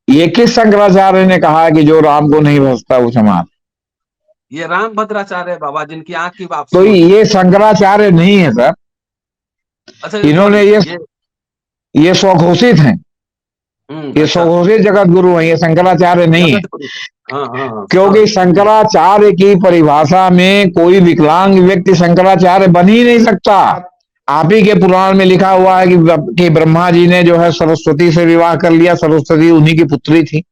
ये किस शंकराचार्य ने कहा कि जो राम को नहीं भजता वो क्षमा? ये राम भद्राचार्य बाबा, जिनकी आंख की तो वापसी होती है। ये शंकराचार्य नहीं है सर, अच्छा, इन्होंने सॉरी, ये ये स्वघोषित हैं, ये अच्छा, स्वघोषित जगत गुरु हैं, ये शंकराचार्य नहीं है। जगत गुरु। हाँ हाँ हाँ, क्योंकि सॉरी। शंकराचार्य की परिभाषा में कोई विकलांग व्यक्ति शंकराचार्य बन ही नहीं सकता। आप ही के पुराण में लिखा हुआ है कि ब्रह्मा जी ने जो है सरस्वती से विवाह कर लिया, सरस्वती उन्हीं की पुत्री थी।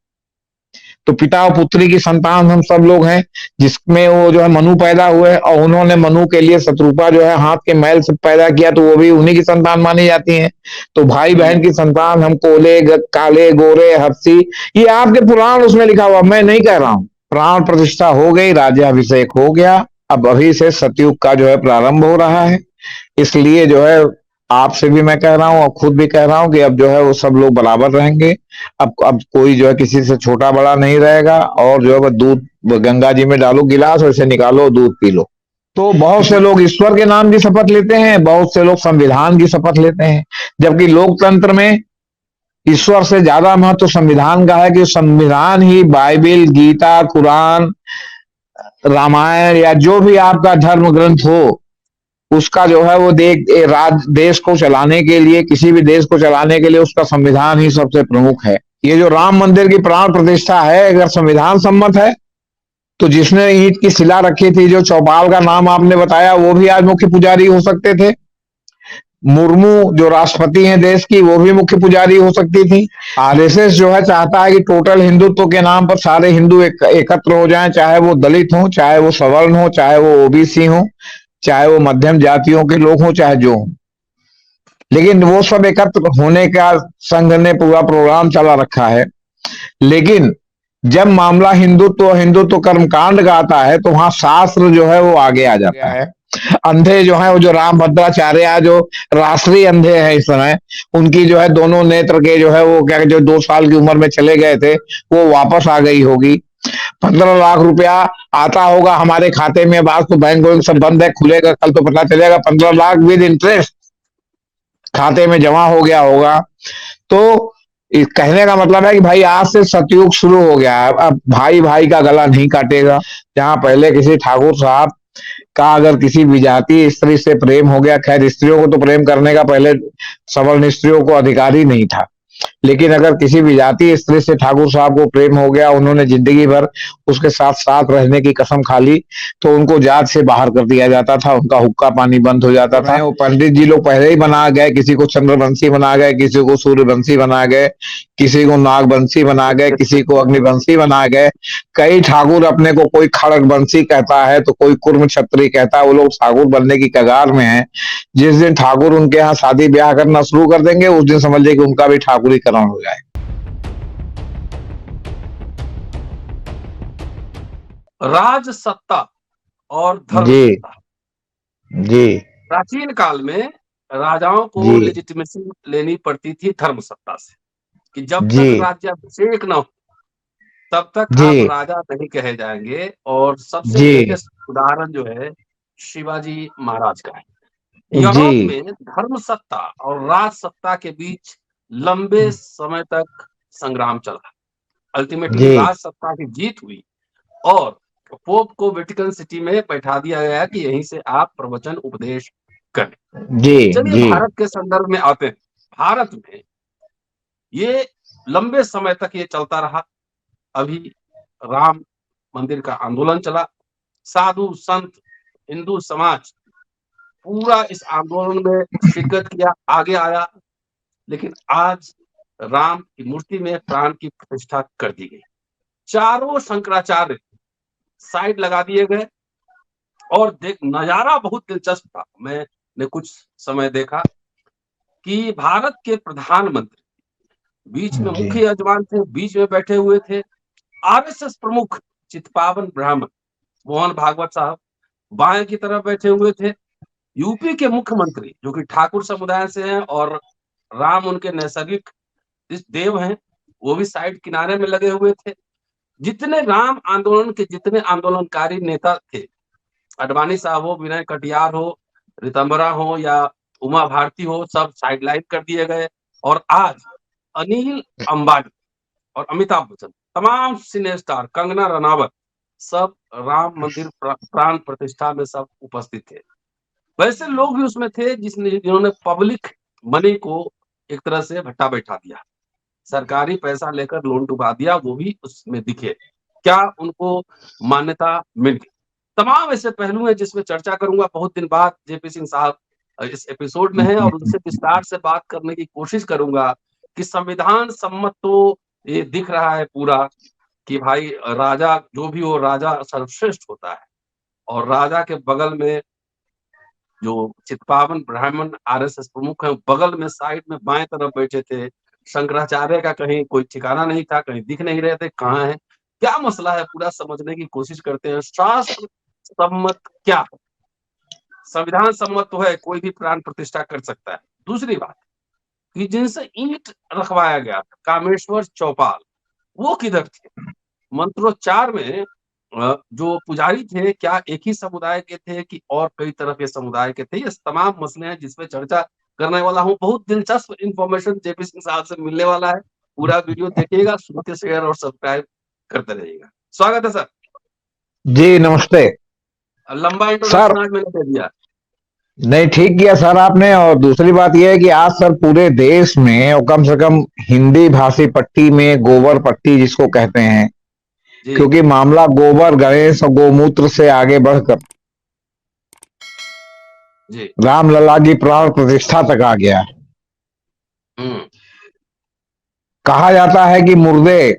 तो पिता और पुत्री की संतान हम सब लोग हैं, जिसमें वो जो है मनु पैदा हुए, और उन्होंने मनु के लिए शत्रुपा जो है हाथ के मैल से पैदा किया, तो वो भी उन्हीं की संतान मानी जाती है। तो भाई बहन की संतान हम कोले काले गोरे हर्षी, ये आपके पुराण उसमें लिखा हुआ, मैं नहीं कह रहा हूं। प्राण प्रतिष्ठा हो गई, राज्याभिषेक हो गया, अब अभी से सतयुग का जो है प्रारंभ हो रहा है। इसलिए जो है आपसे भी मैं कह रहा हूं और खुद भी कह रहा हूं कि अब जो है वो सब लोग बराबर रहेंगे। अब कोई जो है किसी से छोटा बड़ा नहीं रहेगा, और जो है वो दूध गंगा जी में डालो गिलास, वैसे निकालो दूध पी लो। तो बहुत से लोग ईश्वर के नाम की शपथ लेते हैं, बहुत से लोग संविधान की शपथ लेते हैं, जबकि लोकतंत्र में ईश्वर से ज्यादा महत्व संविधान का है, कि संविधान ही बाइबिल, गीता, कुरान, रामायण या जो भी आपका धर्म ग्रंथ हो, उसका जो है वो देश को चलाने के लिए, किसी भी देश को चलाने के लिए उसका संविधान ही सबसे प्रमुख है। ये जो राम मंदिर की प्राण प्रतिष्ठा है, अगर संविधान सम्मत है, तो जिसने ईंट की शिला रखी थी, जो चौपाल का नाम आपने बताया, वो भी आज मुख्य पुजारी हो सकते थे। मुर्मू जो राष्ट्रपति हैं देश की, वो भी मुख्य पुजारी हो सकती थी। आरएसएस जो है चाहता है कि टोटल हिंदुत्व के नाम पर सारे हिंदू एकत्र हो जाएं, चाहे वो दलित हो, चाहे वो सवर्ण हो, चाहे वो ओबीसी हो, चाहे वो मध्यम जातियों के लोग हो, चाहे जो हो, लेकिन वो सब एकत्र होने का संघ ने पूरा प्रोग्राम चला रखा है। लेकिन जब मामला हिंदुत्व हिंदुत्व कर्मकांड का आता है, तो वहां शास्त्र जो है वो आगे आ जाता है। अंधे जो है वो जो राम भद्राचार्य जो राष्ट्रीय अंधे हैं इस समय, उनकी जो है दोनों नेत्र के जो है वो क्या, जो 2 साल की उम्र में चले गए थे, वो वापस आ गई होगी। 15 लाख रुपया आता होगा हमारे खाते में, आज तो बैंक वैंक सब बंद है, खुलेगा कल तो पता चलेगा, 15 लाख विद इंटरेस्ट खाते में जमा हो गया होगा। तो इस कहने का मतलब है कि भाई आज से सतयुग शुरू हो गया है, अब भाई भाई का गला नहीं काटेगा। जहां पहले किसी ठाकुर साहब का अगर किसी विजातीय स्त्री से प्रेम हो गया, खैर स्त्रियों को तो प्रेम करने का पहले सवर्ण स्त्रियों को अधिकार ही नहीं था, लेकिन अगर किसी विजातीय स्त्री से ठाकुर साहब को प्रेम हो गया, उन्होंने जिंदगी भर उसके साथ साथ रहने की कसम खा ली, तो उनको जात से बाहर कर दिया जाता था, उनका हुक्का पानी बंद हो जाता था। वो पंडित जी लोग पहले ही बना गए, किसी को चंद्रवंशी बना गए, किसी को सूर्यवंशी बना गए, किसी को नागवंशी बना गए, किसी को अग्निवंशी बना गए। कई ठाकुर अपने को, कोई खड़गवंशी कहता है तो कोई कुर्म छत्री कहता है, वो लोग ठाकुर बनने की कगार में है। जिस दिन ठाकुर उनके यहाँ शादी ब्याह करना शुरू कर देंगे, उस दिन समझ लीजिए कि उनका भी ठाकुरीकरण हो जाए। राज सत्ता और धर्म जी सत्ता। जी प्राचीन काल में राजाओं को जी लेजिटिमेसी लेनी पड़ती थी धर्म सत्ता से, कि जब जी तक राज्याभिषेक न हो तब तक जी आप राजा नहीं कहे जाएंगे। और सबसे जी लेटेस्ट उदाहरण जो है शिवाजी महाराज का है। जी यूरोप में धर्म सत्ता और राज सत्ता के बीच लंबे समय तक संग्राम चला। अल्टीमेटली जी राज सत्ता की जीत हुई और पोप को वेटिकन सिटी में बैठा दिया गया कि यहीं से आप प्रवचन उपदेश करें। जी चलिए जी भारत के संदर्भ में आते हैं। भारत में ये लंबे समय तक ये चलता रहा। अभी राम मंदिर का आंदोलन चला, साधु संत हिंदू समाज पूरा इस आंदोलन में शिरकत किया, आगे आया। लेकिन आज राम की मूर्ति में प्राण की प्रतिष्ठा कर दी गई। चारों शंकराचार्य साइड लगा दिए गए और देख नजारा बहुत दिलचस्प था। मैंने कुछ समय देखा कि भारत के प्रधानमंत्री बीच में जी मुख्य यजमान थे, बीच में बैठे हुए थे आरएसएस प्रमुख चितपावन ब्राह्मण मोहन भागवत साहब, बाएं की तरफ बैठे हुए थे यूपी के मुख्यमंत्री जो कि ठाकुर समुदाय से हैं और राम उनके नैसर्गिक इस देव हैं, वो भी साइड किनारे में लगे हुए थे। जितने राम आंदोलन के जितने आंदोलनकारी नेता थे, अडवाणी साहब हो, विनय कटियार हो, रितंबरा हो या उमा भारती हो, सब साइडलाइन कर दिए गए। और आज अनिल अंबानी और अमिताभ बच्चन, तमाम सिने स्टार, कंगना रनावत, सब राम मंदिर प्राण प्रतिष्ठा में सब उपस्थित थे। वैसे लोग भी उसमें थे जिन्होंने पब्लिक मनी को एक तरह से भट्टा बैठा दिया, सरकारी पैसा लेकर लोन डुबा दिया, वो भी उसमें दिखे। क्या उनको मान्यता मिल गई? तमाम ऐसे पहलू हैं जिसमें चर्चा करूँगा। बहुत दिन बाद जेपी सिंह साहब इस एपिसोड में हैं और उनसे विस्तार से बात करने की कोशिश करूँगा कि संविधान सम्मत तो ये दिख रहा है पूरा कि भाई राजा जो भी हो, राजा सर्वश्रेष्ठ होता है और राजा के बगल में जो चित्पावन ब्राह्मण आरएसएस प्रमुख हैं, बगल में साइड में बाएं तरफ बैठे थे। शंकराचार्य का कहीं कोई ठिकाना नहीं था, कहीं दिख नहीं रहे थे, कहाँ हैं? क्या मसला है पूरा समझने की कोशिश करते हैं। शास्त्र सम्मत क्या है? संविधान सम्मत तो है, कोई भी प्राण प्रतिष्ठा कर सकता है। दूसरी बात कि जिनसे ईंट रखवाया गया था, कामेश्वर चौपाल, वो किधर थे? मंत्रोच्चार में जो पुजारी थे, क्या एक ही समुदाय के थे कि और कई तरह के समुदाय के थे? ये तमाम मसले हैं जिसपे चर्चा करने वाला हूँ। बहुत दिलचस्प इन्फॉर्मेशन जेपी सिंह साहब से मिलने वाला है। पूरा वीडियो देखिएगा, सुनते शेयर और सब्सक्राइब करते रहिएगा। स्वागत है सर। जी नमस्ते लंबा सर। इंट्रोडक्शन आज मैंने दे दिया। नहीं, ठीक किया सर आपने। और दूसरी बात यह है कि आज सर पूरे देश में और कम से कम हिंदी भाषी पट्टी में गोबर पट्टी जिसको कहते हैं, जी क्योंकि मामला गोबर गणेश और गोमूत्र से आगे बढ़कर जी। रामलला की प्राण प्रतिष्ठा तक आ गया। कहा जाता है कि मुर्दे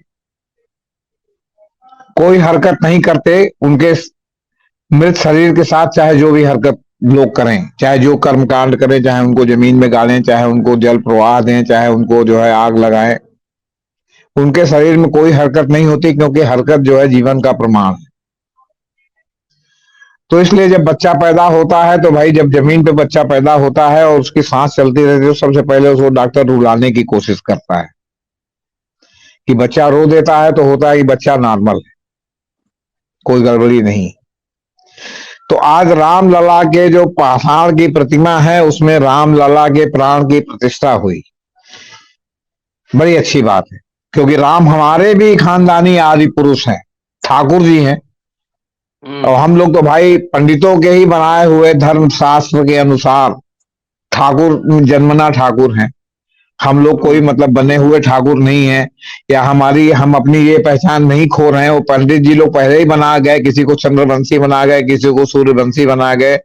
कोई हरकत नहीं करते, उनके मृत शरीर के साथ चाहे जो भी हरकत लोग करें, चाहे जो कर्मकांड करें, चाहे उनको जमीन में गाड़ें, चाहे उनको जल प्रवाह दें, चाहे उनको जो है आग लगाएं, उनके शरीर में कोई हरकत नहीं होती, क्योंकि हरकत जो है जीवन का प्रमाण है। तो इसलिए जब बच्चा पैदा होता है तो भाई, जब जमीन पे बच्चा पैदा होता है और उसकी सांस चलती रहती है, तो सबसे पहले उसको डॉक्टर रुलाने की कोशिश करता है कि बच्चा रो देता है तो होता है कि बच्चा नॉर्मल है, कोई गड़बड़ी नहीं। तो आज रामलला के जो पाषाण की प्रतिमा है, उसमें रामलला के प्राण की प्रतिष्ठा हुई। बड़ी अच्छी बात है, क्योंकि राम हमारे भी खानदानी आदि पुरुष हैं, ठाकुर जी हैं। और हम लोग तो भाई पंडितों के ही बनाए हुए धर्म शास्त्र के अनुसार ठाकुर, जन्मना ठाकुर हैं। हम लोग कोई मतलब बने हुए ठाकुर नहीं है, या हम अपनी ये पहचान नहीं खो रहे हैं। वो पंडित जी लोग पहले ही बना गए, किसी को चंद्रवंशी बना गए, किसी को सूर्यवंशी बना गए,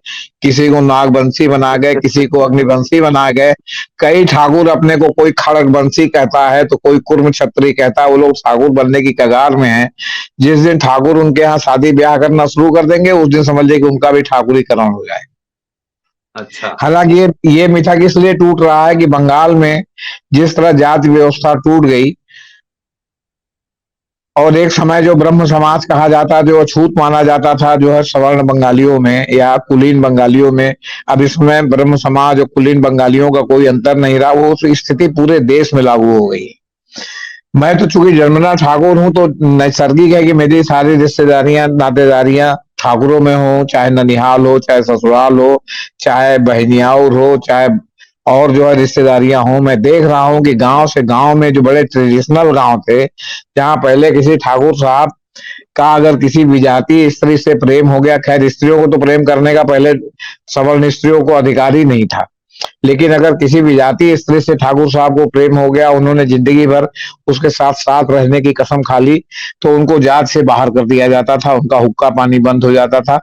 किसी को नागवंशी बना गए, किसी को अग्निवंशी बना गए। कई ठाकुर अपने को, कोई खड़गवंशी कहता है तो कोई कुर्म छत्री कहता है। वो लोग ठाकुर बनने की कगार में है। जिस दिन ठाकुर उनके यहाँ शादी ब्याह करना शुरू कर देंगे, उस दिन समझ लीजिए कि उनका भी ठाकुरीकरण हो जाए। अच्छा। हालांकि ये मिथक इसलिए टूट रहा है कि बंगाल में जिस तरह जाति व्यवस्था टूट गई, और एक समय जो ब्रह्म समाज कहा जाता, जो अछूत माना जाता था, जो है सवर्ण बंगालियों में या कुलीन बंगालियों में, अब इसमें ब्रह्म समाज और कुलीन बंगालियों का कोई अंतर नहीं रहा। वो स्थिति पूरे देश में लागू हो गई। मैं तो चूंकि जन्मना ठाकुर हूं, तो नैसर्गिक है कि मेरी सारी रिश्तेदारियां नातेदारियां ठाकुरों में हो, चाहे ननिहाल हो, चाहे ससुराल हो, चाहे बहनियाउर हो, चाहे और जो है रिश्तेदारियां हो। मैं देख रहा हूं कि गांव से गांव में जो बड़े ट्रेडिशनल गांव थे, जहां पहले किसी ठाकुर साहब का अगर किसी विजातीय स्त्री से प्रेम हो गया, खैर स्त्रियों को तो प्रेम करने का पहले सवर्ण स्त्रियों को अधिकार ही नहीं था, लेकिन अगर किसी विजातीय स्त्री से ठाकुर साहब को प्रेम हो गया, उन्होंने जिंदगी भर उसके साथ साथ रहने की कसम खा ली, तो उनको जात से बाहर कर दिया जाता था, उनका हुक्का पानी बंद हो जाता था,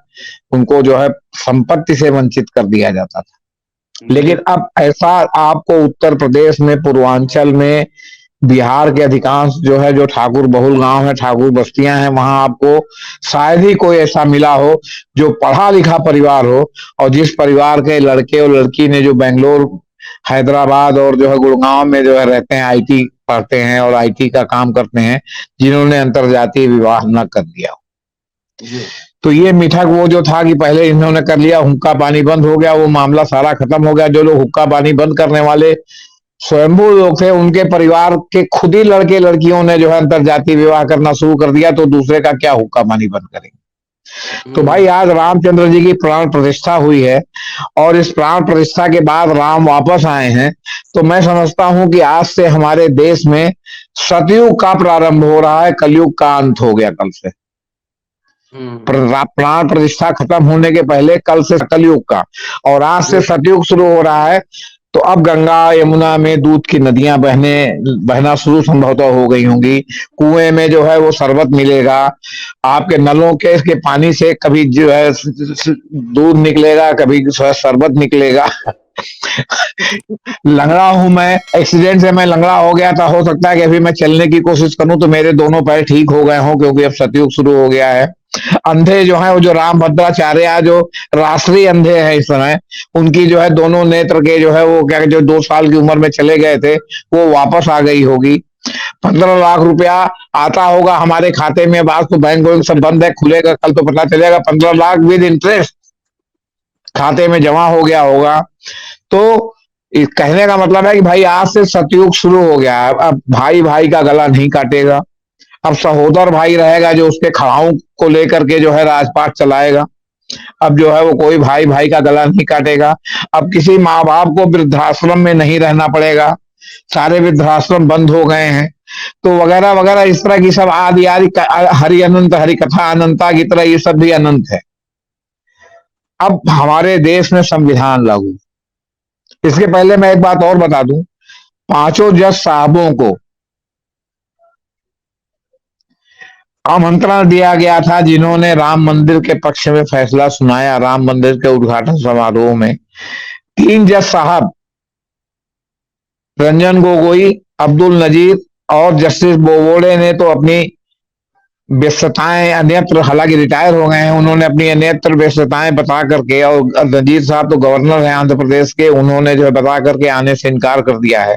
उनको जो है संपत्ति से वंचित कर दिया जाता था। लेकिन अब ऐसा आपको उत्तर प्रदेश में, पूर्वांचल में, बिहार के अधिकांश जो है, जो ठाकुर बहुल गांव है, ठाकुर बस्तियां हैं, वहां आपको शायद ही कोई ऐसा मिला हो जो पढ़ा लिखा परिवार हो, और जिस परिवार के लड़के और लड़की ने जो बेंगलोर, हैदराबाद और जो है गुड़गांव में जो है रहते हैं, आईटी पढ़ते हैं और आईटी का काम करते हैं, जिन्होंने अंतरजातीय विवाह न कर दिया। तो ये मिथक वो जो था कि पहले इन्होंने कर लिया, हुक्का पानी बंद हो गया, वो मामला सारा खत्म हो गया। जो लोग हुक्का पानी बंद करने वाले स्वयंभू लोग थे, उनके परिवार के खुद ही लड़के लड़कियों ने जो है अंतरजातीय विवाह करना शुरू कर दिया, तो दूसरे का क्या हुक्का पानी बंद करेंगे। तो भाई हम्म आज रामचंद्र जी की प्राण प्रतिष्ठा हुई है और इस प्राण प्रतिष्ठा के बाद राम वापस आए हैं। तो मैं समझता हूं कि आज से हमारे देश में सतयुग का प्रारंभ हो रहा है, कलयुग का अंत हो गया कल से। प्राण प्रतिष्ठा खत्म होने के पहले कल से कलयुग का, और आज से बिल्कुल। सतयुग शुरू हो रहा है। तो अब गंगा यमुना में दूध की नदियां बहना शुरू संभवतः हो गई होंगी। कुएं में जो है वो शरबत मिलेगा, आपके नलों के इसके पानी से कभी जो है दूध निकलेगा, कभी शरबत निकलेगा। लंगड़ा हूं मैं, एक्सीडेंट से मैं लंगड़ा हो गया था, हो सकता है कि अभी मैं चलने की कोशिश करूं तो मेरे दोनों पैर ठीक हो गए हों, क्योंकि अब सतयुग शुरू हो गया है। अंधे जो है वो जो राम भद्राचार्य जो राष्ट्रीय अंधे हैं इस समय, उनकी जो है दोनों नेत्र के जो है वो क्या, जो 2 साल की उम्र में चले गए थे, वो वापस आ गई होगी। 15 लाख रुपया आता होगा हमारे खाते में, आज तो बैंक वैंक सब बंद है, खुलेगा कल तो पता चलेगा। 15 लाख विद इंटरेस्ट खाते में जमा हो गया होगा। तो इस कहने का मतलब है कि भाई आज से सतयुग शुरू हो गया है। अब भाई भाई का गला नहीं काटेगा, अब सहोदर भाई रहेगा जो उसके खड़ाओं को लेकर के जो है राजपाट चलाएगा। अब जो है वो कोई भाई भाई का गला नहीं काटेगा। अब किसी माँ बाप को वृद्धाश्रम में नहीं रहना पड़ेगा, सारे वृद्धाश्रम बंद हो गए हैं। तो वगैरह वगैरह इस तरह की सब आदि आदि हरि अनंत, हरि कथा अनंता की तरह ये सब भी अनंत है। अब हमारे देश में संविधान लागू। इसके पहले मैं एक बात और बता दूं, पांचों जज साहबों को आमंत्रण दिया गया था, जिन्होंने राम मंदिर के पक्ष में फैसला सुनाया राम मंदिर के उद्घाटन समारोह में। 3 जज साहब, रंजन गोगोई, अब्दुल नजीर और जस्टिस बोबोड़े ने तो अपनी व्यस्तताएं अन्यत्र, हालांकि रिटायर हो गए हैं, उन्होंने अपनी अन्यत्र व्यस्तताएं बता करके, और नजीर साहब तो गवर्नर हैं आंध्र प्रदेश के, उन्होंने जो है बता करके आने से इनकार कर दिया है।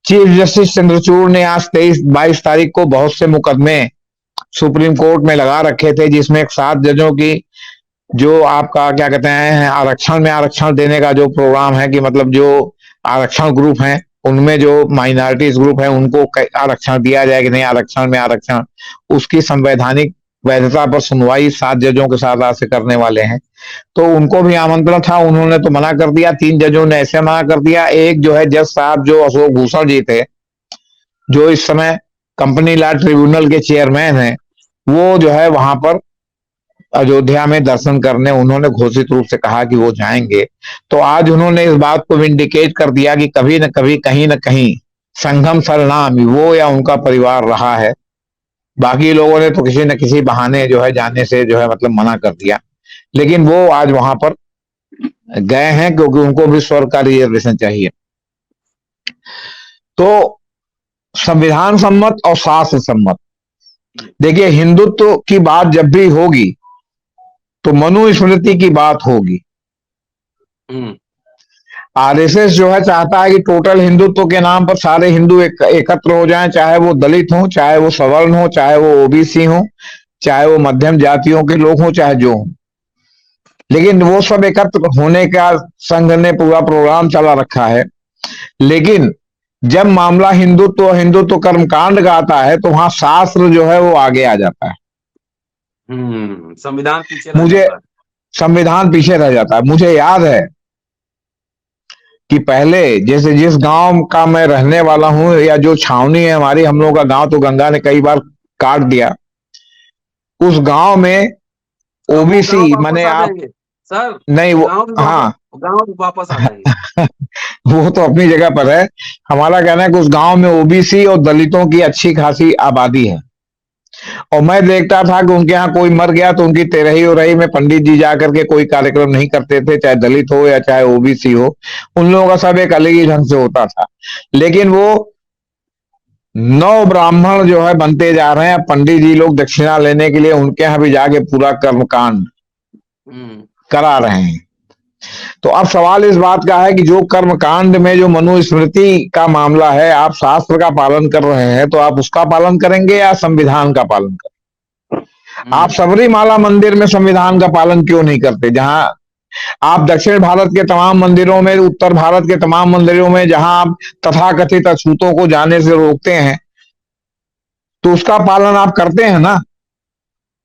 चीफ जस्टिस चंद्रचूड़ ने आज 23-22 तारीख को बहुत से मुकदमे सुप्रीम कोर्ट में लगा रखे थे, जिसमें 7 जजों की जो आपका क्या कहते हैं आरक्षण में आरक्षण देने का जो प्रोग्राम है, कि मतलब जो आरक्षण ग्रुप है उनमें जो माइनॉरिटीज ग्रुप है उनको आरक्षण दिया जाए कि नहीं, आरक्षण में आरक्षण, उसकी संवैधानिक वैधता पर सुनवाई 7 जजों के साथ आज से करने वाले हैं। तो उनको भी आमंत्रण था, उन्होंने तो मना कर दिया। 3 जजों ने ऐसे मना कर दिया। एक जो है जज साहब जो अशोक भूषण जी थे, जो इस समय कंपनी लॉ ट्रिब्यूनल के चेयरमैन हैं, वो जो है वहां पर अयोध्या में दर्शन करने उन्होंने घोषित रूप से कहा कि वो जाएंगे। तो आज उन्होंने इस बात को विंडिकेट कर दिया कि कभी न कभी कहीं न कहीं संगम सरनाम वो या उनका परिवार रहा है। बाकी लोगों ने तो किसी न किसी बहाने जो है जाने से जो है मतलब मना कर दिया, लेकिन वो आज वहां पर गए हैं, क्योंकि उनको भी स्वर्ग का रिजर्वेशन चाहिए। तो संविधान सम्मत और शास्त्र सम्मत, देखिए हिंदुत्व की बात जब भी होगी तो मनुस्मृति की बात होगी। आरएसएस जो है चाहता है कि टोटल हिंदुत्व के नाम पर सारे हिंदू एकत्र हो जाएं, चाहे वो दलित हो, चाहे वो सवर्ण हो, चाहे वो ओबीसी हो, चाहे वो मध्यम जातियों के लोग हो, चाहे जो हो, लेकिन वो सब एकत्र होने का संघ ने पूरा प्रोग्राम चला रखा है। लेकिन जब मामला हिंदुत्व हिंदुत्व कर्मकांड का आता है तो वहां शास्त्र जो है वो आगे आ जाता है। संविधान पीछे रह मुझे जाता है। संविधान पीछे रह जाता है। मुझे याद है कि पहले जैसे जिस गांव का मैं रहने वाला हूं, या जो छावनी है हमारी, हम लोगों का गांव तो गंगा ने कई बार काट दिया। उस गांव में अब वो गांव ओबीसी वापस माने आ आप, जाएंगे सर। नहीं वो, हाँ, गांव भी वापस आ जाएंगे। वो तो अपनी जगह पर है। हमारा कहना है कि उस गांव में ओबीसी और दलितों की अच्छी खासी आबादी है। और मैं देखता था कि उनके यहाँ कोई मर गया तो उनकी तेरही उरही में पंडित जी जाकर के कोई कार्यक्रम नहीं करते थे, चाहे दलित हो या चाहे ओबीसी हो। उन लोगों का सब एक अलग ही ढंग से होता था। लेकिन वो नौ ब्राह्मण जो है बनते जा रहे हैं, पंडित जी लोग दक्षिणा लेने के लिए उनके यहाँ भी जाके पूरा कर्मकांड करा रहे हैं। तो अब सवाल इस बात का है कि जो कर्मकांड में जो मनुस्मृति का मामला है, आप शास्त्र का पालन कर रहे हैं, तो आप उसका पालन करेंगे या संविधान का पालन करेंगे? आप सबरीमाला मंदिर में संविधान का पालन क्यों नहीं करते? जहां आप दक्षिण भारत के तमाम मंदिरों में, उत्तर भारत के तमाम मंदिरों में जहां आप तथाकथित अछूतों को जाने से रोकते हैं, तो उसका पालन आप करते हैं ना।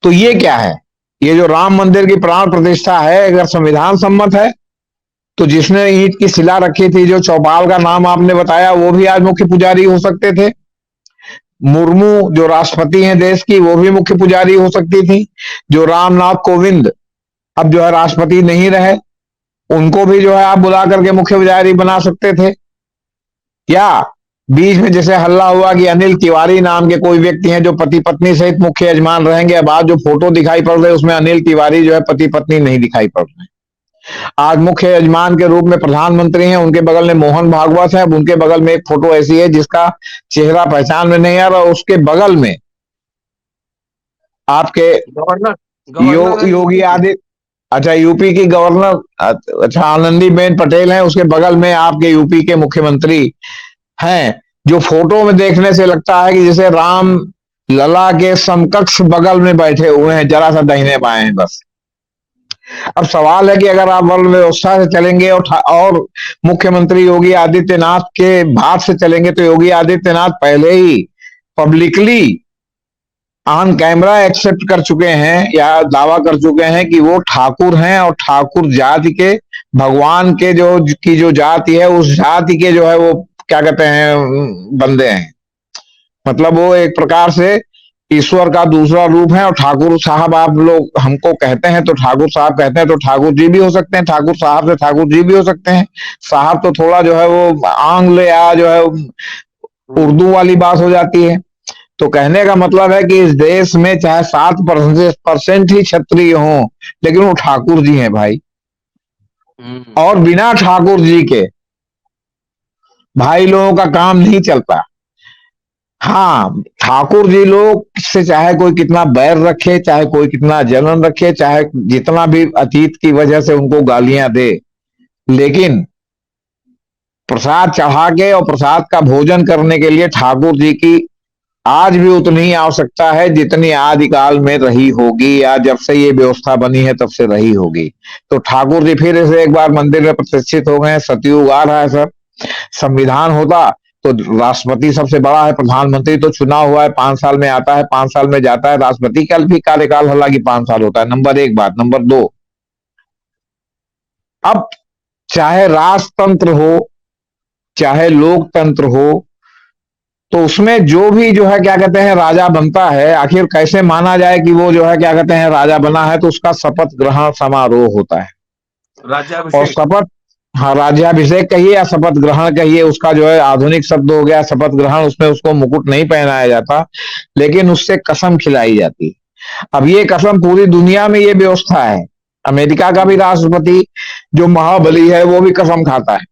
तो ये क्या है? ये जो राम मंदिर की प्राण प्रतिष्ठा है, अगर संविधान सम्मत है, तो जिसने ईंट की शिला रखी थी, जो चौपाल का नाम आपने बताया, वो भी आज मुख्य पुजारी हो सकते थे। मुर्मू जो राष्ट्रपति हैं देश की, वो भी मुख्य पुजारी हो सकती थी। जो रामनाथ कोविंद अब जो है राष्ट्रपति नहीं रहे, उनको भी जो है आप बुला करके मुख्य पुजारी बना सकते थे। या बीच में जैसे हल्ला हुआ कि अनिल तिवारी नाम के कोई व्यक्ति हैं जो पति पत्नी सहित मुख्य यजमान रहेंगे, अब आज जो फोटो दिखाई पड़ रहे उसमें अनिल तिवारी जो है पति पत्नी नहीं दिखाई पड़ रहे। आज मुख्य यजमान के रूप में प्रधानमंत्री हैं, उनके बगल में मोहन भागवत है, अब उनके बगल में एक फोटो ऐसी है जिसका चेहरा पहचान में नहीं आ रहा, उसके बगल में आपके गवर्नर गवर्नर है योगी यूपी की। आदित्य, अच्छा यूपी की गवर्नर, अच्छा आनंदीबेन पटेल हैं, उसके बगल में आपके यूपी के मुख्यमंत्री हैं, जो फोटो में देखने से लगता है कि जैसे राम लला के समकक्ष बगल में बैठे हुए हैं, जरा सा दाहिने बाएं हैं बस। अब सवाल है कि अगर आप वर्ण व्यवस्था से चलेंगे और मुख्यमंत्री योगी आदित्यनाथ के भाव से चलेंगे, तो योगी आदित्यनाथ पहले ही पब्लिकली ऑन कैमरा एक्सेप्ट कर चुके हैं या दावा कर चुके हैं कि वो ठाकुर हैं, और ठाकुर जाति के भगवान के जो जाति है, उस जाति के जो है वो क्या कहते हैं बंदे हैं। मतलब वो एक प्रकार से ईश्वर का दूसरा रूप है। और ठाकुर साहब आप लोग हमको कहते हैं तो ठाकुर साहब कहते हैं, तो ठाकुर जी भी हो सकते हैं, ठाकुर साहब से ठाकुर जी भी हो सकते हैं। साहब तो थोड़ा जो है वो आंग्ल या जो है उर्दू वाली बात हो जाती है। तो कहने का मतलब है कि इस देश में चाहे 7% ही क्षत्रिय हों, लेकिन वो ठाकुर जी हैं भाई। और बिना ठाकुर जी के भाई लोगों का काम नहीं चलता। हाँ, ठाकुर जी लोग से चाहे कोई कितना बैर रखे, चाहे कोई कितना जलन रखे, चाहे जितना भी अतीत की वजह से उनको गालियां दे, लेकिन प्रसाद चढ़ा के और प्रसाद का भोजन करने के लिए ठाकुर जी की आज भी उतनी ही आवश्यकता है जितनी आदिकाल में रही होगी, या जब से ये व्यवस्था बनी है तब से रही होगी। तो ठाकुर जी फिर से एक बार मंदिर में प्रतिष्ठित हो गए। सतयुग आ रहा है सर। संविधान होता तो राष्ट्रपति सबसे बड़ा है, प्रधानमंत्री तो चुना हुआ है, 5 साल में आता है, 5 साल में जाता है। राष्ट्रपति का भी कार्यकाल हालांकि 5 साल होता है। नंबर एक बात। नंबर दो, अब चाहे राजतंत्र हो चाहे लोकतंत्र हो, तो उसमें जो भी जो है क्या कहते हैं राजा बनता है, आखिर कैसे माना जाए कि वो जो है क्या कहते हैं राजा बना है, तो उसका शपथ ग्रहण समारोह होता है। और राज्याभिषेक। शपथ, हाँ राज्याभिषेक कहिए या शपथ ग्रहण कहिए, उसका जो है आधुनिक शब्द हो गया शपथ ग्रहण। उसमें उसको मुकुट नहीं पहनाया जाता, लेकिन उससे कसम खिलाई जाती। अब ये कसम पूरी दुनिया में ये व्यवस्था है। अमेरिका का भी राष्ट्रपति जो महाबली है वो भी कसम खाता है,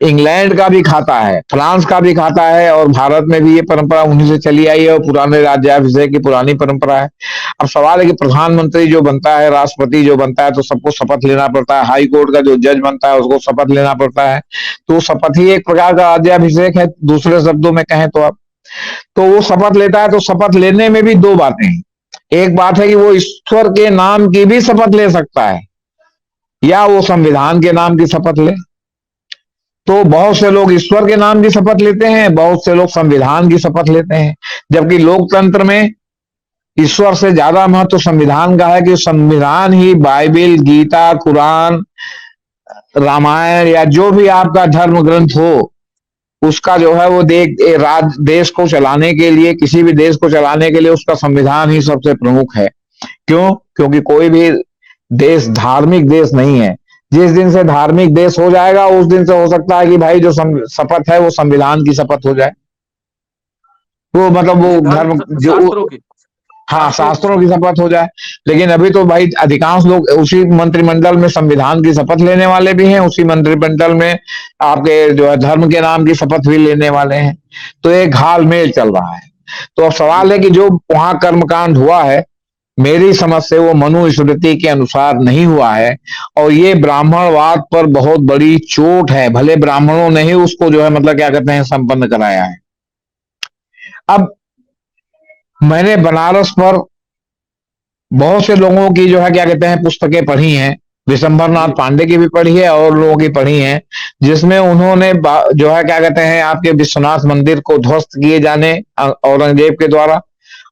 इंग्लैंड का भी खाता है, फ्रांस का भी खाता है, और भारत में भी ये परंपरा उन्हीं से चली आई है और पुराने राज्याभिषेक की पुरानी परंपरा है। अब सवाल है कि प्रधानमंत्री जो बनता है, राष्ट्रपति जो बनता है, तो सबको शपथ लेना पड़ता है। हाई कोर्ट का जो जज बनता है उसको शपथ लेना पड़ता है। तो शपथ ही एक प्रकार का राज्याभिषेक है, दूसरे शब्दों में कहें तो। अब तो वो शपथ लेता है, तो शपथ लेने में भी दो बातें हैं। एक बात है कि वो ईश्वर के नाम की भी शपथ ले सकता है, या वो संविधान के नाम की शपथ ले। तो बहुत से लोग ईश्वर के नाम की शपथ लेते हैं, बहुत से लोग संविधान की शपथ लेते हैं। जबकि लोकतंत्र में ईश्वर से ज्यादा महत्व संविधान का है, कि संविधान ही बाइबिल, गीता, कुरान, रामायण या जो भी आपका धर्म ग्रंथ हो, उसका जो है वो देश को चलाने के लिए, किसी भी देश को चलाने के लिए उसका संविधान ही सबसे प्रमुख है। क्यों? क्योंकि कोई भी देश धार्मिक देश नहीं है। जिस दिन से धार्मिक देश हो जाएगा, उस दिन से हो सकता है कि भाई जो शपथ है वो संविधान की शपथ हो जाए। वो मतलब ये वो धर्म धर्म जो, शास्त्रों की हाँ शास्त्रों की शास्त्रों की शपथ। शपथ हो जाए। लेकिन अभी तो भाई अधिकांश लोग उसी मंत्रिमंडल में संविधान की शपथ लेने वाले भी हैं, उसी मंत्रिमंडल में आपके जो है धर्म के नाम की शपथ भी लेने वाले हैं। तो एक घालमेल चल रहा है। तो अब सवाल है कि जो वहां कर्मकांड हुआ है, मेरी समझ से वो मनुस्मृति के अनुसार नहीं हुआ है, और ये ब्राह्मणवाद पर बहुत बड़ी चोट है। भले ब्राह्मणों ने ही उसको जो है मतलब क्या कहते हैं संपन्न कराया है। अब मैंने बनारस पर बहुत से लोगों की जो है क्या कहते हैं पुस्तकें पढ़ी हैं, विशंबर नाथ जी। पांडे की भी पढ़ी है और लोगों की पढ़ी है, जिसमें उन्होंने जो है क्या कहते हैं आपके विश्वनाथ मंदिर को ध्वस्त किए जाने औरंगजेब के द्वारा,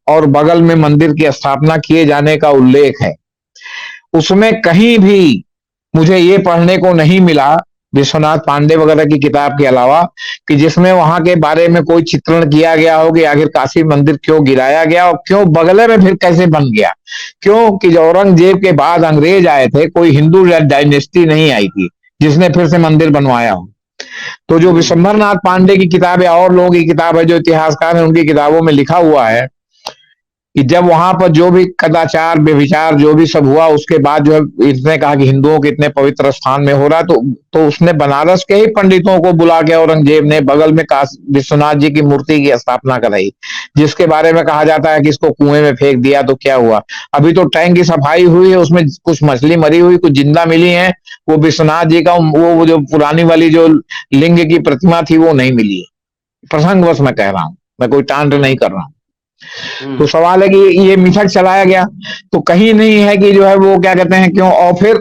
और बगल में मंदिर की स्थापना किए जाने का उल्लेख है। उसमें कहीं भी मुझे ये पढ़ने को नहीं मिला, विश्वनाथ पांडे वगैरह की किताब के अलावा, कि जिसमें वहां के बारे में कोई चित्रण किया गया हो कि आखिर काशी मंदिर क्यों गिराया गया और क्यों बगले में फिर कैसे बन गया। क्यों कि औरंगजेब के बाद अंग्रेज आए थे, कोई हिंदू डायनेस्टी नहीं आई थी जिसने फिर से मंदिर बनवाया हो। तो जो विश्वंभर नाथ पांडे की किताब है और लोगों की किताब है जो इतिहासकार हैं उनकी किताबों में लिखा हुआ है कि जब वहां पर जो भी कदाचार व्यभिचार जो भी सब हुआ, उसके बाद जो है इसने कहा कि हिंदुओं के इतने पवित्र स्थान में हो रहा, तो उसने बनारस के ही पंडितों को बुला के औरंगजेब ने बगल में विश्वनाथ जी की मूर्ति की स्थापना कराई, जिसके बारे में कहा जाता है कि इसको कुएं में फेंक दिया तो क्या हुआ। अभी तो टैंक की सफाई हुई है, उसमें कुछ मछली मरी हुई, कुछ जिंदा मिली है। वो विश्वनाथ जी का वो जो पुरानी वाली जो लिंग की प्रतिमा थी वो नहीं मिली है। प्रसंगवश मैं कह रहा हूँ, मैं कोई टांट नहीं कर रहा हूँ। तो सवाल है कि ये मिथक चलाया गया, तो कहीं नहीं है कि जो है वो क्या कहते हैं क्यों। और फिर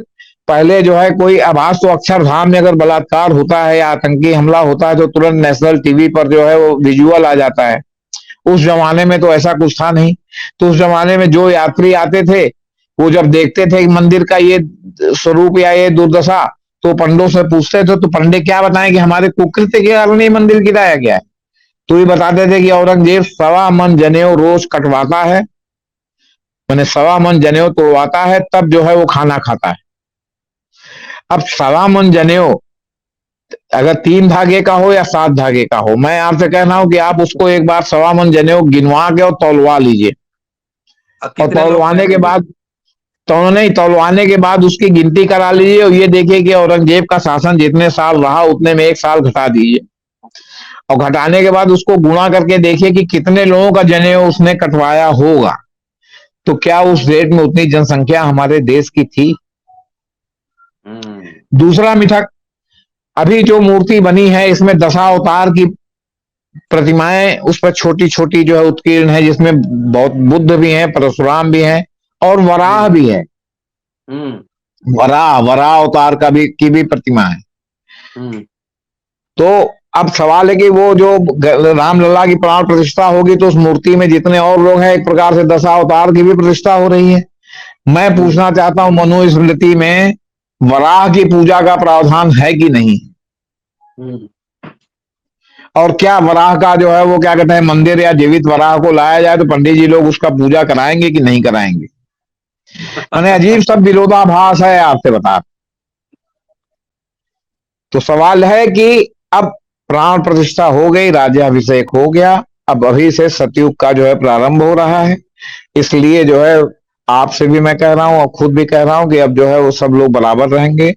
पहले जो है कोई आभास, तो अक्षरधाम में अगर बलात्कार होता है या आतंकी हमला होता है तो तुरंत नेशनल टीवी पर जो है वो विजुअल आ जाता है। उस जमाने में तो ऐसा कुछ था नहीं। तो उस जमाने में जो यात्री आते थे वो जब देखते थे कि मंदिर का ये स्वरूप या ये दुर्दशा, तो पंडों से पूछते थे, तो पंडित क्या बताएं कि हमारे कुकृत्य के कारण ये मंदिर गिराया गया है। तो ये बताते थे कि औरंगजेब 1.25 मन जनेऊ रोज कटवाता है, मैंने 1.25 मन जनेऊ तोड़वाता है, तब जो है वो खाना खाता है। अब 1.25 मन जनेऊ अगर 3 धागे का हो या 7 धागे का हो, मैं आपसे कह रहा हूं कि आप उसको एक बार 1.25 मन जनेऊ गिनवा के और तौलवा लीजिए। और कितने लोग तौलवाने के पहनेंगे? बाद, तो नहीं, तौलवाने के बाद उसकी गिनती करा लीजिए और ये देखिए कि औरंगजेब का शासन जितने साल रहा उतने में 1 साल घटा दीजिए। और घटाने के बाद उसको गुणा करके देखिए कि कितने लोगों का जनेऊ उसने कटवाया होगा। तो क्या उस डेट में उतनी जनसंख्या हमारे देश की थी? दूसरा मिथक, अभी जो मूर्ति बनी है इसमें दशावतार की प्रतिमाएं उस पर छोटी छोटी जो है उत्कीर्ण है, जिसमें बहुत बुद्ध भी हैं, परशुराम भी हैं और वराह भी है। वराह वराह अवतार का भी की भी प्रतिमा है। तो अब सवाल है कि वो जो रामलला की प्राण प्रतिष्ठा होगी तो उस मूर्ति में जितने और लोग हैं, एक प्रकार से दशावतार की भी प्रतिष्ठा हो रही है। मैं पूछना चाहता हूं, मनुस्मृति में वराह की पूजा का प्रावधान है कि नहीं? और क्या वराह का जो है वो क्या कहते हैं मंदिर या जीवित वराह को लाया जाए तो पंडित जी लोग उसका पूजा कराएंगे कि नहीं कराएंगे? मैंने अजीब सब विरोधाभास है, आपसे बता। तो सवाल है कि अब प्राण प्रतिष्ठा हो गई, राज्याभिषेक हो गया, अब अभी से सतयुग का जो है प्रारंभ हो रहा है। इसलिए जो है आपसे भी मैं कह रहा हूं और खुद भी कह रहा हूं कि अब जो है वो सब लोग बराबर रहेंगे।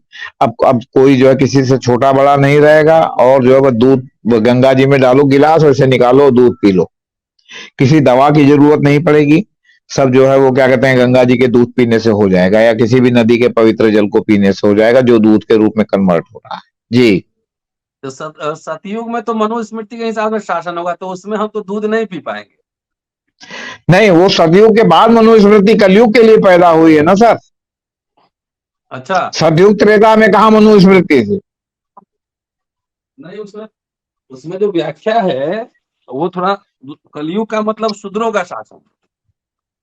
अब कोई जो है किसी से छोटा बड़ा नहीं रहेगा। और जो है वो दूध गंगा जी में डालो गिलास, वैसे निकालो दूध पी लो। किसी दवा की जरूरत नहीं पड़ेगी। सब जो है वो क्या कहते हैं गंगा जी के दूध पीने से हो जाएगा या किसी भी नदी के पवित्र जल को पीने से हो जाएगा जो दूध के रूप में कन्वर्ट हो रहा है। जी तो सतयुग में तो मनुस्मृति के हिसाब से शासन होगा, तो उसमें हम तो दूध नहीं पी पाएंगे। नहीं, वो सदियों के बाद मनुस्मृति कलयुग के लिए पैदा हुई है ना सर। अच्छा, सतयुग त्रेता में कहा मनुस्मृति थी? नहीं, उसमें उसमें जो व्याख्या है वो थोड़ा, कलयुग का मतलब शूद्रों का शासन।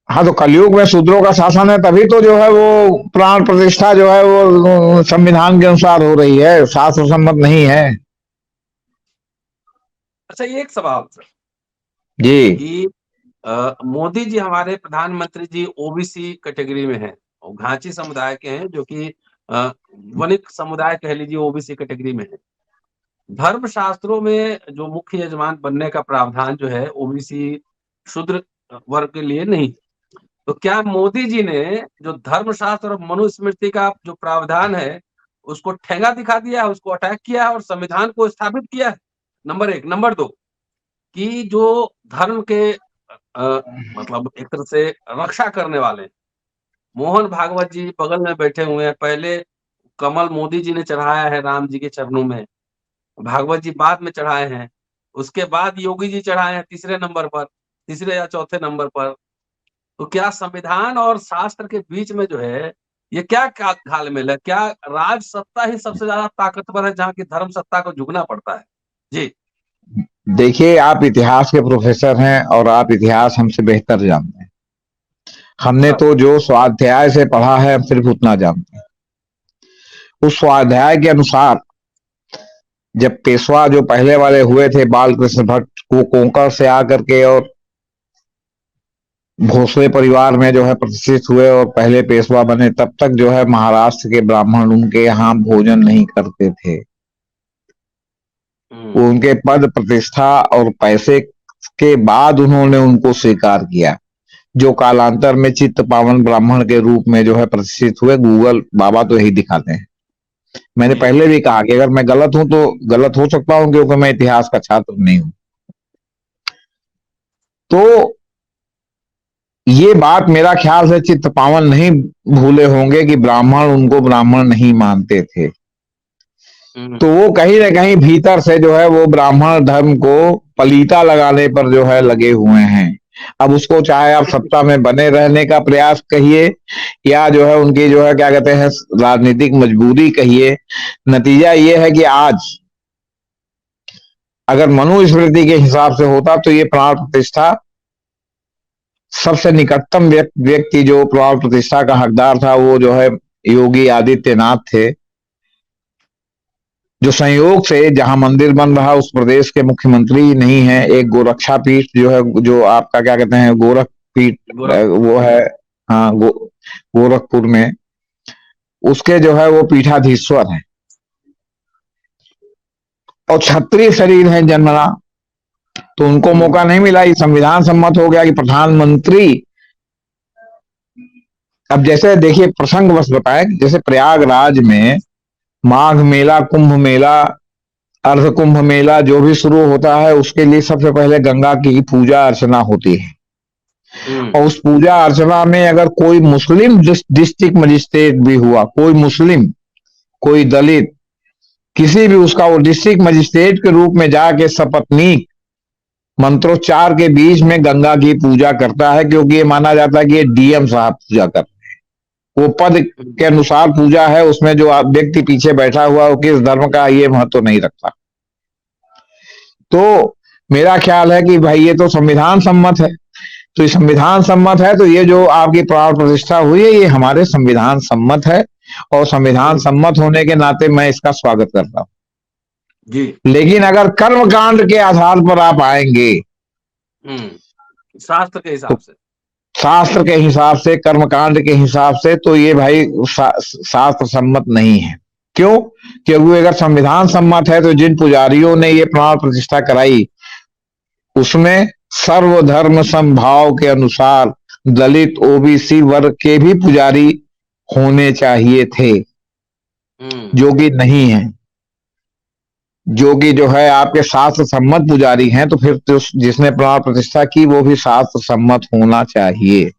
हाँ, तो कलयुग में शूद्रों का शासन है, तभी तो जो है वो प्राण प्रतिष्ठा जो है वो संविधान के अनुसार हो रही है, शास्त्र सम्मत नहीं है। अच्छा, ये एक सवाल सर जी कि मोदी जी हमारे प्रधानमंत्री जी ओबीसी कैटेगरी में हैं और घाची समुदाय के हैं, जो कि वणिक समुदाय कह लीजिए ओबीसी कैटेगरी में है। धर्म शास्त्रों में जो मुख्य यजमान बनने का प्रावधान जो है ओबीसी शूद्र वर्ग के लिए नहीं। तो क्या मोदी जी ने जो धर्मशास्त्र और मनुस्मृति का जो प्रावधान है उसको ठेंगा दिखा दिया है, उसको अटैक किया है और संविधान को स्थापित किया है? नंबर एक। नंबर दो, कि जो धर्म के मतलब एक तरह से रक्षा करने वाले मोहन भागवत जी बगल में बैठे हुए हैं। पहले कमल मोदी जी ने चढ़ाया है राम जी के चरणों में, भागवत जी बाद में चढ़ाए हैं, उसके बाद योगी जी चढ़ाए हैं तीसरे नंबर पर, तीसरे या चौथे नंबर पर। तो क्या संविधान और शास्त्र के बीच में जो है ये क्या क्या घालमेल है? क्या राज सत्ता ही सबसे ज्यादा ताकतवर है जहां की धर्म सत्ता को झुकना पड़ता है? जी। देखिए, आप इतिहास के प्रोफेसर हैं और आप इतिहास हमसे बेहतर जानते हैं। हमने अच्छा। तो जो स्वाध्याय से पढ़ा है हम सिर्फ उतना जानते हैं। उस स्वाध्याय के अनुसार जब पेशवा जो पहले वाले हुए थे बाल कृष्ण भट्ट, वो कोंकण से आकर के और भोसले परिवार में जो है प्रतिष्ठित हुए और पहले पेशवा बने, तब तक जो है महाराष्ट्र के ब्राह्मण उनके यहाँ भोजन नहीं करते थे। वो उनके पद प्रतिष्ठा और पैसे के बाद उन्होंने उनको स्वीकार किया, जो कालांतर में चित्त पावन ब्राह्मण के रूप में जो है प्रतिष्ठित हुए। गूगल बाबा तो यही दिखाते हैं। मैंने जी। पहले भी कहा कि अगर मैं गलत हूं तो गलत हो सकता हूं, क्योंकि मैं इतिहास का छात्र नहीं हूं। तो ये बात मेरा ख्याल से चित्त पावन नहीं भूले होंगे कि ब्राह्मण उनको ब्राह्मण नहीं मानते थे। तो वो कहीं ना कहीं भीतर से जो है वो ब्राह्मण धर्म को पलीता लगाने पर जो है लगे हुए हैं। अब उसको चाहे आप सत्ता में बने रहने का प्रयास कहिए या जो है उनकी जो है क्या कहते हैं राजनीतिक मजबूरी कहिए, नतीजा ये है कि आज अगर मनुस्मृति के हिसाब से होता तो ये प्राण प्रतिष्ठा सबसे निकटतम व्यक्ति जो प्राण प्रतिष्ठा का हकदार था वो जो है योगी आदित्यनाथ थे, जो संयोग से जहां मंदिर बन रहा उस प्रदेश के मुख्यमंत्री ही नहीं है। एक गोरक्षा पीठ जो है, जो आपका क्या कहते हैं गोरख पीठ, वो है, हाँ गोरखपुर में, उसके जो है वो पीठाधीश्वर हैं और क्षत्रिय शरीर है जन्मना। तो उनको मौका नहीं मिला। ये संविधान सम्मत हो गया कि प्रधानमंत्री, अब जैसे देखिए प्रसंग बस बताएं, जैसे प्रयागराज में माघ मेला, कुंभ मेला, अर्ध कुंभ मेला जो भी शुरू होता है उसके लिए सबसे पहले गंगा की पूजा अर्चना होती है। और उस पूजा अर्चना में अगर कोई मुस्लिम डिस्ट्रिक्ट मजिस्ट्रेट भी हुआ, कोई मुस्लिम, कोई दलित, किसी भी उसका वो डिस्ट्रिक्ट मजिस्ट्रेट के रूप में जाके सपत्नीक मंत्रोच्चार के बीच में गंगा की पूजा करता है, क्योंकि ये माना जाता है कि ये डीएम साहब पूजा करते हैं। वो पद के अनुसार पूजा है, उसमें जो व्यक्ति पीछे बैठा हुआ वो किस धर्म का ये महत्व नहीं रखता। तो मेरा ख्याल है कि भाई ये तो संविधान सम्मत है। तो ये संविधान सम्मत है तो ये जो आपकी प्राण प्रतिष्ठा हुई है ये हमारे संविधान सम्मत है और संविधान सम्मत होने के नाते मैं इसका स्वागत करता हूं जी। लेकिन अगर कर्मकांड के आधार पर आप आएंगे, शास्त्र के हिसाब से, शास्त्र के हिसाब से, कर्मकांड के हिसाब से, तो ये भाई शास्त्र सम्मत नहीं है। क्यों? क्योंकि अगर संविधान सम्मत है तो जिन पुजारियों ने ये प्राण प्रतिष्ठा कराई उसमें सर्वधर्म समभाव के अनुसार दलित ओबीसी वर्ग के भी पुजारी होने चाहिए थे, जो कि नहीं है। जो कि जो है आपके शास्त्र सम्मत पुजारी हैं, तो फिर तो जिसने प्राण प्रतिष्ठा की वो भी शास्त्र सम्मत होना चाहिए,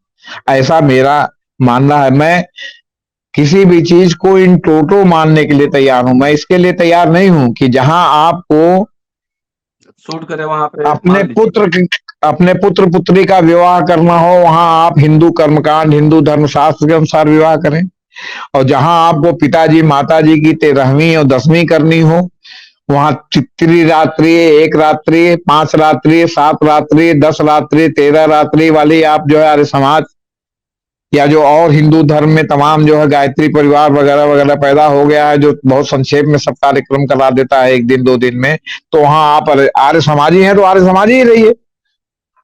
ऐसा मेरा मानना है। मैं किसी भी चीज को इन टोटो मानने के लिए तैयार हूं। मैं इसके लिए तैयार नहीं हूं कि जहां आपको सूट करे वहां पे अपने पुत्र पुत्री का विवाह करना हो वहां आप हिंदू कर्मकांड, हिंदू धर्मशास्त्र के अनुसार विवाह करें, और जहां आपको पिताजी माताजी की 13वीं और 10वीं करनी हो वहां त्रिरात्रि, एक रात्रि, 5 रात्रि, 7 रात्रि, 10 रात्रि, 13 रात्रि वाली आप जो है आर्य समाज या जो और हिंदू धर्म में तमाम जो है गायत्री परिवार वगैरह वगैरह पैदा हो गया है, जो बहुत संक्षेप में सब कार्यक्रम करा देता है 1 दिन 2 दिन में। तो वहां आप आर्य समाजी हैं तो आर्य समाजी ही रहिए।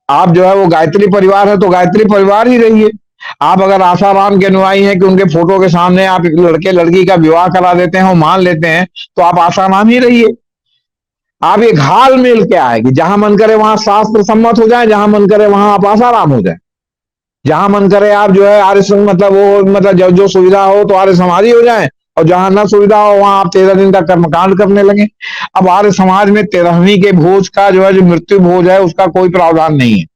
आप जो है वो गायत्री परिवार है तो गायत्री परिवार ही रहिए। आप अगर आसाराम के अनुयायी हैं कि उनके फोटो के सामने आप एक लड़के लड़की का विवाह करा देते हैं और मान लेते हैं तो आप आसाराम ही रहिए। आप एक हाल मेल क्या है कि जहां मन करे वहां शास्त्र सम्मत हो जाए, जहां मन करे वहां आप आसाराम हो जाए, जहां मन करे आप जो है आर्य मतलब वो मतलब जो सुविधा हो तो आर्य समाजी हो जाए, और जहां न सुविधा हो वहां आप 13 दिन का कर्मकांड करने लगे। अब आर्य समाज में 13वीं के भोज का जो है जो मृत्यु भोज है उसका कोई प्रावधान नहीं है।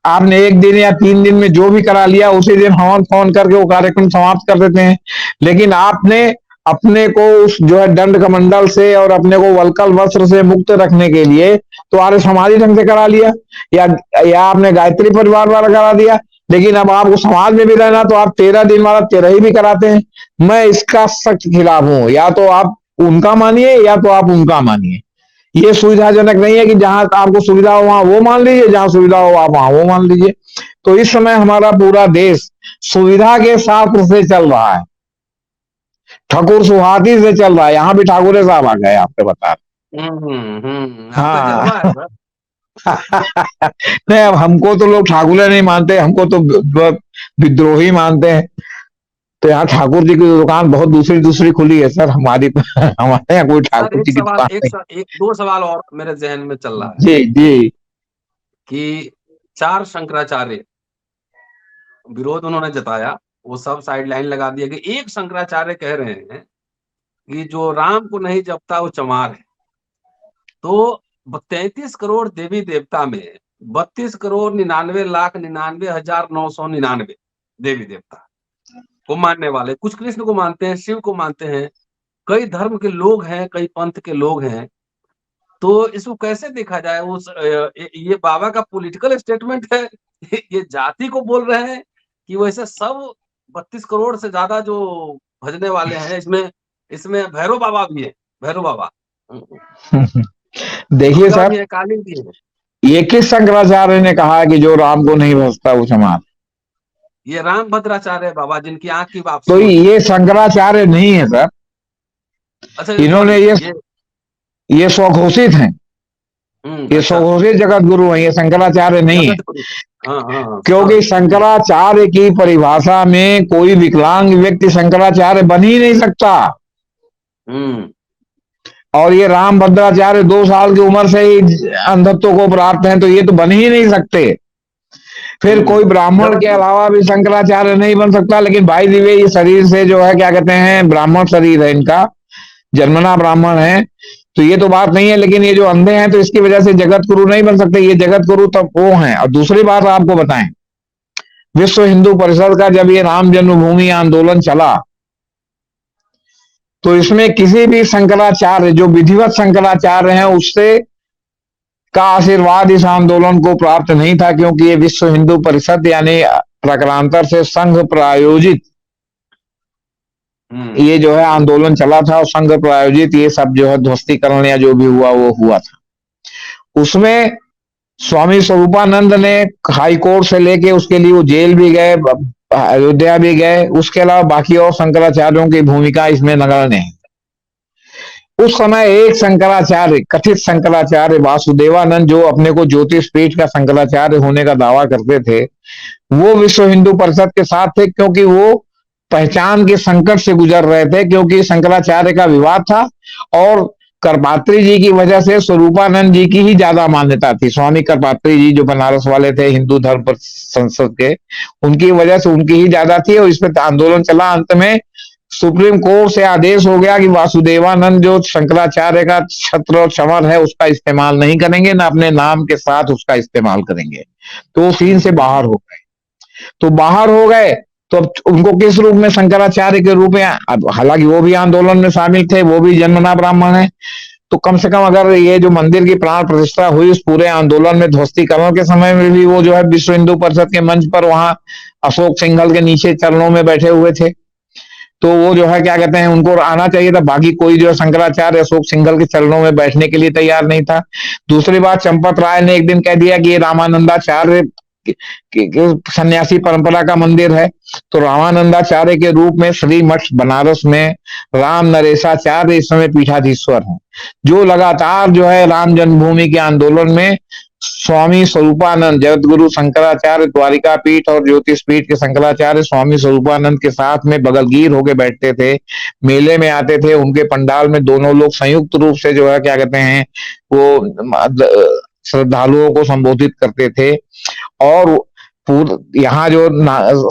आपने 1 दिन या 3 दिन में जो भी करा लिया उसी दिन हवन फोन करके वो कार्यक्रम समाप्त कर देते हैं। लेकिन आपने अपने को उस जो है दंड कमंडल से और अपने को वलकल वस्त्र से मुक्त रखने के लिए तो आर्य समाजी ढंग से करा लिया, या आपने गायत्री परिवार वाला करा दिया। लेकिन अब आपको समाज में भी रहना तो आप 13 दिन वाला 13 ही भी कराते हैं। मैं इसका सख्त खिलाफ हूं। या तो आप उनका मानिए या तो आप उनका मानिए। ये सुविधाजनक नहीं है कि जहां आपको सुविधा हो वहां वो मान लीजिए, जहां सुविधा हो आप वहां वो मान लीजिए। तो इस समय हमारा पूरा देश सुविधा के साथ से चल रहा है, ठाकुर सुहाती से चल रहा है। यहाँ भी ठाकुरे साहब आ गए आपके बता रहे। आपका हाँ। जलवा है सर। नहीं, अब हमको तो लोग ठाकुरे नहीं मानते, हमको तो विद्रोही मानते हैं। तो यहाँ ठाकुर जी की दुकान बहुत दूसरी दूसरी खुली है सर हमारी। हमारे यहाँ कोई सर ठाकुर जी की दुकान नहीं। एक दो सवाल और मेरे जहन में चल रहा है जी जी। कि 4 शंकराचार्य विरोध उन्होंने जताया, वो सब साइड लाइन लगा दिया कि एक शंकराचार्य कह रहे हैं कि जो राम को नहीं जपता वो चमार है। तो 33 करोड़ देवी देवता में 32 करोड़ 99,99,999 देवी देवता को मानने वाले, कुछ कृष्ण को मानते हैं, शिव को मानते हैं, कई धर्म के लोग हैं, कई पंथ के लोग हैं। तो इसको कैसे देखा जाए? ये बाबा का पॉलिटिकल स्टेटमेंट है, ये जाति को बोल रहे हैं कि वैसे सब 32 करोड़ से ज्यादा जो भजने वाले हैं, इसमें इसमें भैरव बाबा भी है, भैरव बाबा, देखिए दुर्गा सर, भी है, काली भी है। ये किस शंकराचार्य ने कहा कि जो राम को नहीं भजता वो चमार? ये राम भद्राचार्य बाबा जिनकी आंख की वापसी तो होती है। ये शंकराचार्य नहीं है सर, अच्छा, इन्होंने सॉरी, ये स्वघोषित हैं, ये अच्छा, स्वघोषित जगत गुरु हैं, ये शंकराचार्य नहीं है। जगत गुरु। हाँ हाँ, क्योंकि सॉरी। शंकराचार्य की परिभाषा में कोई विकलांग व्यक्ति शंकराचार्य बन ही नहीं सकता। हम्म और ये राम भद्राचार्य 2 साल की उम्र से ही अंधत्व को प्राप्त हैं, तो ये तो बन ही नहीं सकते। फिर कोई ब्राह्मण जगत के गुरु। अलावा भी शंकराचार्य नहीं बन सकता। लेकिन भाई दिव्य ये शरीर से जो है क्या कहते हैं, ब्राह्मण शरीर है इनका, जन्मना ब्राह्मण है, तो ये तो बात नहीं है। लेकिन ये जो अंधे हैं तो इसकी वजह से जगत गुरु नहीं बन सकते। ये जगत गुरु तब वो हैं। और दूसरी बात आपको बताएं, विश्व हिंदू परिषद का जब ये राम जन्मभूमि आंदोलन चला, तो इसमें किसी भी शंकराचार्य जो विधिवत शंकराचार्य हैं उससे का आशीर्वाद इस आंदोलन को प्राप्त नहीं था, क्योंकि ये विश्व हिंदू परिषद यानी प्रकारांतर से संघ प्रायोजित ये जो है आंदोलन चला था, और संघ प्रायोजित ये सब जो है ध्वस्तीकरण या जो भी हुआ वो हुआ था। उसमें स्वामी स्वरूपानंद ने हाई कोर्ट से लेके उसके लिए वो जेल भी गए, अयोध्या भी गए। उसके अलावा बाकी और शंकराचार्यों की भूमिका इसमें नगण्य है। उस समय एक शंकराचार्य, कथित शंकराचार्य वासुदेवानंद, जो अपने को ज्योतिष पीठ का शंकराचार्य होने का दावा करते थे, वो विश्व हिंदू परिषद के साथ थे, क्योंकि वो पहचान के संकट से गुजर रहे थे। क्योंकि शंकराचार्य का विवाद था और करपात्री जी की वजह से स्वरूपानंद जी की ही ज्यादा मान्यता थी। स्वामी करपात्री जी जो बनारस वाले थे, हिंदू धर्म पर संसद के, उनकी वजह से उनकी ही ज्यादा थी। और इस पर आंदोलन चला। अंत में सुप्रीम कोर्ट से आदेश हो गया कि वासुदेवानंद जो शंकराचार्य का छत्र और चमर है उसका इस्तेमाल नहीं करेंगे, ना अपने नाम के साथ उसका इस्तेमाल करेंगे। तो वो सीन से बाहर हो गए। तो बाहर हो गए तो अब उनको किस रूप में, शंकराचार्य के रूप में, अब हालांकि वो भी आंदोलन में शामिल थे, वो भी जन्मना ब्राह्मण है। तो कम से कम अगर ये जो मंदिर की प्राण प्रतिष्ठा हुई उस पूरे आंदोलन में, ध्वस्तीकरण के समय में भी वो जो है विश्व हिंदू परिषद के मंच पर वहां अशोक सिंघल के नीचे चरणों में बैठे हुए थे। तो वो जो है क्या कहते हैं, उनको आना चाहिए था। बाकी कोई जो है शंकराचार्य अशोक सिंघल के चरणों में बैठने के लिए तैयार नहीं था। दूसरी बात, चंपत राय ने एक दिन कह दिया कि ये रामानंदाचार्य सन्यासी परंपरा का मंदिर है। तो रामानंदाचार्य के रूप में श्री मठ बनारस में राम नरेशाचार्य इस समय पीठाधीश्वर हैं, जो लगातार जो है राम जन्मभूमि के आंदोलन में स्वामी स्वरूपानंद, जगतगुरु शंकराचार्य द्वारिका पीठ और ज्योतिष पीठ के शंकराचार्य स्वामी स्वरूपानंद के साथ में बगलगीर होके बैठते थे, मेले में आते थे। उनके पंडाल में दोनों लोग संयुक्त रूप से जो है क्या कहते हैं, वो श्रद्धालुओं को संबोधित करते थे। और यहाँ जो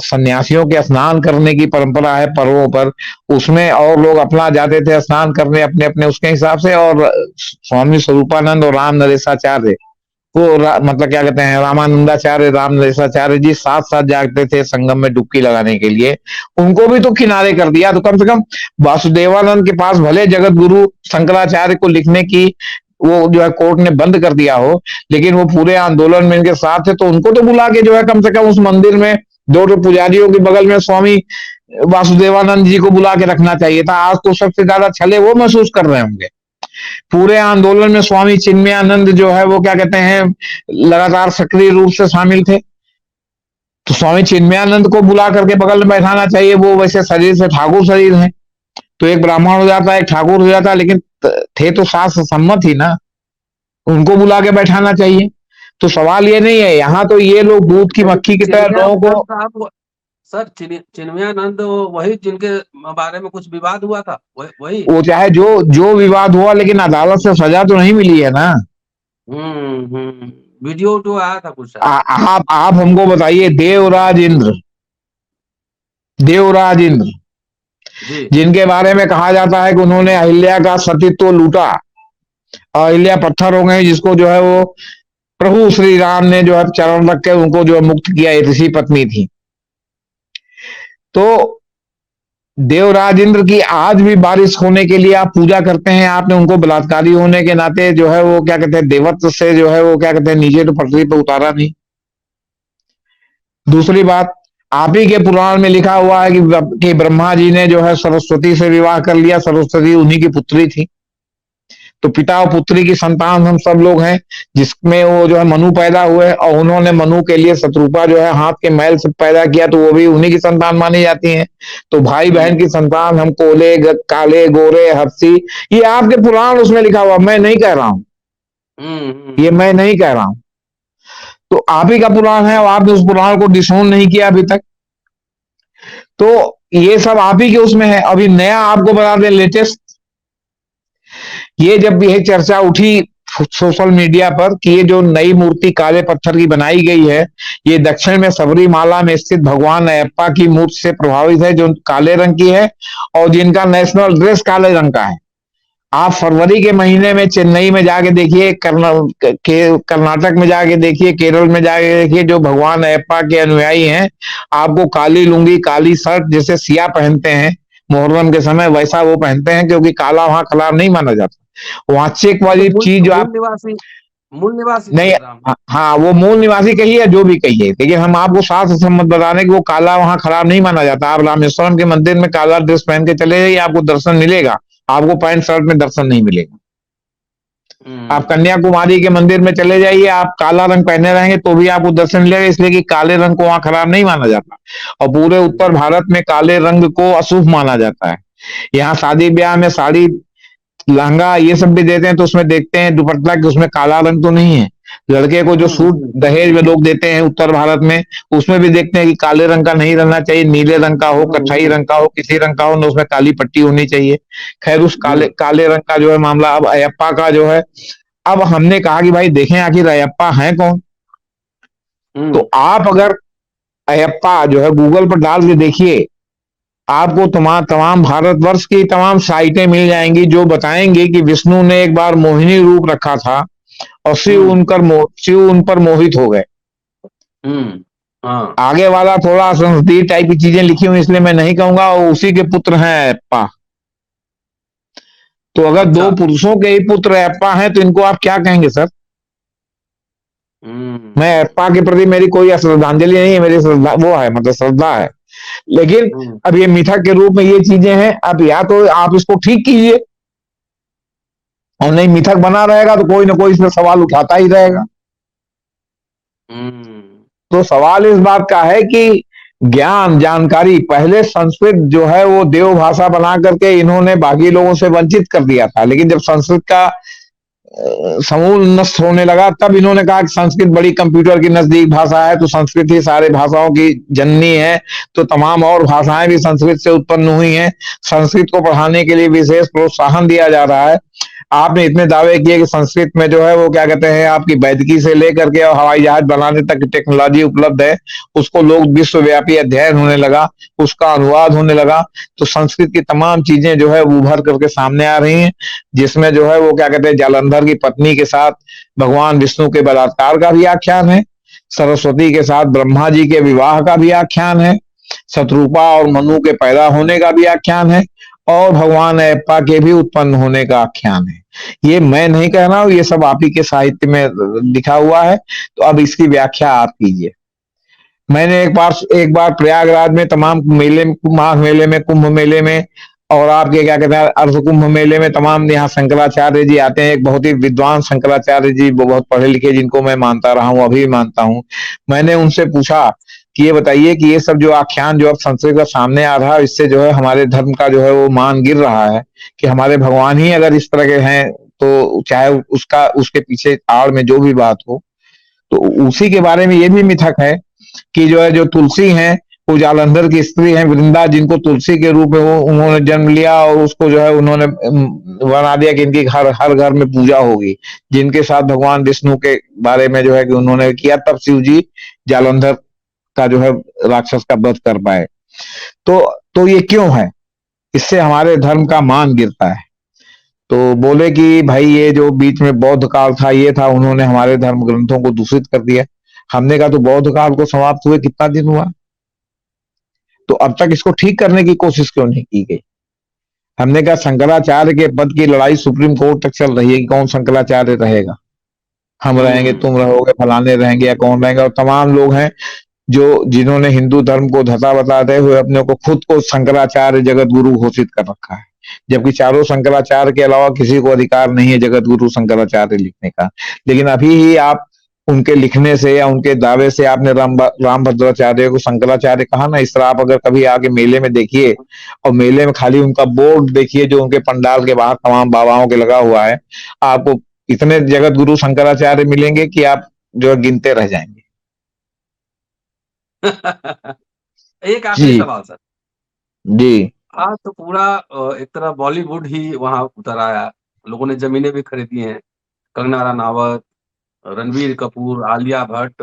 सन्यासियों के स्नान करने की परंपरा है पर्वों पर, उसमें और लोग अपना जाते थे स्नान करने अपने अपने उसके हिसाब से। और स्वामी स्वरूपानंद और राम नरेशाचार्य वो मतलब क्या कहते हैं, रामानंदाचार्य राम नरेशाचार्य जी साथ साथ जाते थे संगम में डुबकी लगाने के लिए। उनको भी तो किनारे कर दिया। तो कम से कम वासुदेवानंद के पास भले जगत गुरु शंकराचार्य को लिखने की वो जो है कोर्ट ने बंद कर दिया हो, लेकिन वो पूरे आंदोलन में इनके साथ थे, तो उनको तो बुला के जो है कम से कम उस मंदिर में दो पुजारियों के बगल में स्वामी वासुदेवानंद जी को बुला के रखना चाहिए था। आज तो सबसे ज्यादा छले वो महसूस कर रहे होंगे। पूरे आंदोलन में स्वामी चिन्मयानंद जो है वो क्या कहते हैं लगातार सक्रिय रूप से शामिल थे। तो स्वामी चिन्मयानंद को बुला करके बगल में बैठाना चाहिए, वो वैसे शरीर से ठाकुर शरीर है, तो एक ब्राह्मण हो जाता है एक ठाकुर हो जाता है, लेकिन थे तो शास्त्र सम्मत ही ना, उनको बुला के बैठाना चाहिए। तो सवाल ये नहीं है, यहाँ तो ये लोग दूध की मक्खी की तरह लोगों को। साहब सर चिन्मयानंद वही जिनके बारे में कुछ विवाद हुआ था, वही। वो चाहे जो जो विवाद हुआ, लेकिन अदालत से सजा तो नहीं मिली है ना। वीडियो तो आया था कुछ शायद। आप हमको बताइए, देवराज इंद्र जी जिनके बारे में कहा जाता है कि उन्होंने अहिल्या का सतीत्व लूटा, अहिल्या पत्थर हो गए, जिसको जो है वो प्रभु श्री राम ने जो है चरण रख के उनको जो है मुक्त किया, ऋषि पत्नी थी। तो देवराज इंद्र की आज भी बारिश होने के लिए आप पूजा करते हैं, आपने उनको बलात्कारी होने के नाते जो है वो क्या कहते हैं देवत्व से जो है वो क्या कहते हैं नीचे तो पटरी पे उतारा नहीं। दूसरी बात, आप ही के पुराण में लिखा हुआ है कि ब्रह्मा जी ने जो है सरस्वती से विवाह कर लिया, सरस्वती उन्हीं की पुत्री थी। तो पिता और पुत्री की संतान हम सब लोग हैं, जिसमें वो जो है मनु पैदा हुए, और उन्होंने मनु के लिए शत्रुपा जो है हाथ के मैल से पैदा किया, तो वो भी उन्हीं की संतान मानी जाती है। तो भाई बहन की संतान हम कोले काले गोरे हफ्सी, ये आपके पुराण उसमें लिखा हुआ, मैं नहीं कह रहा हूं, ये मैं नहीं कह रहा हूं। तो आप ही का पुराण है और आपने उस पुराण को डिसोन नहीं किया अभी तक, तो ये सब आप ही के उसमें है। अभी नया आपको बता दें लेटेस्ट, ये जब ये चर्चा उठी सोशल मीडिया पर कि ये जो नई मूर्ति काले पत्थर की बनाई गई है, ये दक्षिण में सबरीमाला में स्थित भगवान अयप्पा की मूर्ति से प्रभावित है, जो काले रंग की है और जिनका नेशनल ड्रेस काले रंग का है। आप फरवरी के महीने में चेन्नई में जाके देखिए, कर्नाटक में जाके देखिए, केरल में जाके देखिए, जो भगवान अयप्पा के अनुयायी हैं, आपको काली लुंगी काली शर्ट जैसे सिया पहनते हैं मुहर्रम के समय, वैसा वो पहनते हैं, क्योंकि काला वहां खराब नहीं माना जाता। वहां चेक वाली चीज जो आप मूल निवासी नहीं, हाँ वो मूल निवासी कहिए जो भी कहिए, लेकिन हम आपको शास्त्र सम्मत बता रहे हैं कि वो काला वहां खराब नहीं माना जाता। आप रामेश्वरम के मंदिर में काला ड्रेस पहन के चले जाइए, आपको दर्शन मिलेगा, आपको पैंट शर्ट में दर्शन नहीं मिलेगा। आप कन्याकुमारी के मंदिर में चले जाइए, आप काला रंग पहने रहेंगे तो भी आपको दर्शन मिलेगा, इसलिए कि काले रंग को वहां खराब नहीं माना जाता। और पूरे उत्तर भारत में काले रंग को अशुभ माना जाता है। यहाँ शादी ब्याह में साड़ी लहंगा ये सब भी देते हैं, तो उसमें देखते हैं दुपट्टा कि उसमें काला रंग तो नहीं है। लड़के को जो सूट दहेज में लोग देते हैं उत्तर भारत में, उसमें भी देखते हैं कि काले रंग का नहीं रहना चाहिए, नीले रंग का हो, कत्थई रंग का हो, किसी रंग का हो, न उसमें काली पट्टी होनी चाहिए। खैर उस काले रंग का जो है मामला। अब अयप्पा का जो है, अब हमने कहा कि भाई देखें आखिर अयप्पा है कौन। तो आप अगर अयप्पा जो है गूगल पर डाल के देखिए, आपको तमाम भारतवर्ष की तमाम साइटें मिल जाएंगी जो बताएंगी कि विष्णु ने एक बार मोहिनी रूप रखा था और शिव उन पर मोहित हो गए। आगे वाला थोड़ा संस्कृति टाइप की चीजें लिखी हुई, इसलिए मैं नहीं कहूंगा, और उसी के पुत्र हैं अयप्पा। तो अगर दो पुरुषों के ही पुत्र अयप्पा हैं तो इनको आप क्या कहेंगे सर? मैं अयप्पा के प्रति मेरी कोई श्रद्धांजलि नहीं है, मेरी श्रद्धा वो है, मतलब श्रद्धा है। लेकिन अब ये मिथक के रूप में ये चीजें हैं, अब या तो आप इसको ठीक कीजिए, और नहीं मिथक बना रहेगा तो कोई ना कोई इसमें सवाल उठाता ही रहेगा। तो सवाल इस बात का है कि ज्ञान जानकारी, पहले संस्कृत जो है वो देव भाषा बना करके इन्होंने बाकी लोगों से वंचित कर दिया था, लेकिन जब संस्कृत का समूल नष्ट होने लगा तब इन्होंने कहा कि संस्कृत बड़ी कंप्यूटर की नजदीक भाषा है, तो संस्कृत ही सारे भाषाओं की जननी है, तो तमाम और भाषाएं भी संस्कृत से उत्पन्न हुई हैं। संस्कृत को पढ़ाने के लिए विशेष प्रोत्साहन दिया जा रहा है। आपने इतने दावे किए कि संस्कृत में जो है वो क्या कहते हैं आपकी वैदिकी से लेकर के और हवाई जहाज बनाने तक की टेक्नोलॉजी उपलब्ध है, उसको लोग विश्वव्यापी अध्ययन होने लगा, उसका अनुवाद होने लगा, तो संस्कृत की तमाम चीजें जो है उभर करके सामने आ रही हैं, जिसमें जो है वो क्या कहते हैं जालंधर की पत्नी के साथ भगवान विष्णु के बलात्कार का भी आख्यान है, सरस्वती के साथ ब्रह्मा जी के विवाह का भी आख्यान है, शत्रुपा और मनु के पैदा होने का भी आख्यान है, और भगवान अयप्पा के भी उत्पन्न होने का आख्यान है। ये मैं नहीं कह रहा हूं, ये सब आप ही के साहित्य में लिखा हुआ है। तो अब इसकी व्याख्या आप कीजिए। मैंने एक बार प्रयागराज में तमाम मेले, माघ मेले में, कुंभ मेले में और आपके क्या कहते हैं अर्ध कुंभ मेले में तमाम यहाँ शंकराचार्य जी आते हैं। एक बहुत ही विद्वान शंकराचार्य जी, वो बहुत पढ़े लिखे, जिनको मैं मानता रहा हूँ, अभी भी मानता हूँ। मैंने उनसे पूछा कि ये बताइए कि ये सब जो आख्यान जो अब संसद का सामने आ रहा है, इससे जो है हमारे धर्म का जो है वो मान गिर रहा है, कि हमारे भगवान ही अगर इस तरह के हैं, तो चाहे उसका उसके पीछे आड़ में जो भी बात हो, तो उसी के बारे में ये भी मिथक है कि जो है जो तुलसी हैं वो जालंधर की स्त्री हैं वृंदा, जिनको तुलसी के रूप में वो उन्होंने जन्म लिया, और उसको जो है उन्होंने बना दिया कि इनकी हर हर घर में पूजा होगी, जिनके साथ भगवान विष्णु के बारे में जो है कि उन्होंने किया, तब शिव जी जालंधर का जो है राक्षस का वध कर पाए। तो तो ये क्यों है? इससे हमारे धर्म का मान गिरता है। तो बोले कि भाई ये जो बीच में बौद्ध काल था, ये था, उन्होंने हमारे धर्म ग्रंथों को दूषित कर दिया। हमने कहा तो बौद्ध काल को समाप्त हुए कितना दिन हुआ, तो अब तक इसको ठीक करने की कोशिश क्यों नहीं की गई? हमने कहा शंकराचार्य के पद की लड़ाई सुप्रीम कोर्ट तक चल रही है कि कौन शंकराचार्य रहेगा, हम रहेंगे, हम्म। तुम रहोगे, फलाने रहेंगे, या कौन रहेगा। और तमाम लोग हैं जो जिन्होंने हिंदू धर्म को धता बताते हुए अपने को खुद को शंकराचार्य जगत गुरु घोषित कर रखा है, जबकि चारों शंकराचार्य के अलावा किसी को अधिकार नहीं है जगत गुरु शंकराचार्य लिखने का। लेकिन अभी ही आप उनके लिखने से या उनके दावे से आपने राम भद्राचार्य को शंकराचार्य कहा ना। इस तरह आप अगर कभी आके मेले में देखिए, और मेले में खाली उनका बोर्ड देखिए जो उनके पंडाल के बाहर तमाम बाबाओं के लगा हुआ है, आपको इतने जगत गुरु शंकराचार्य मिलेंगे कि आप जो है गिनते रह जाएंगे। एक आखिरी जी। सवाल सर। जी। आज तो पूरा एक तरह बॉलीवुड ही वहां उतर आया, लोगों ने जमीनें भी खरीदी हैं, कंगना रनावत, रणवीर कपूर, आलिया भट्ट,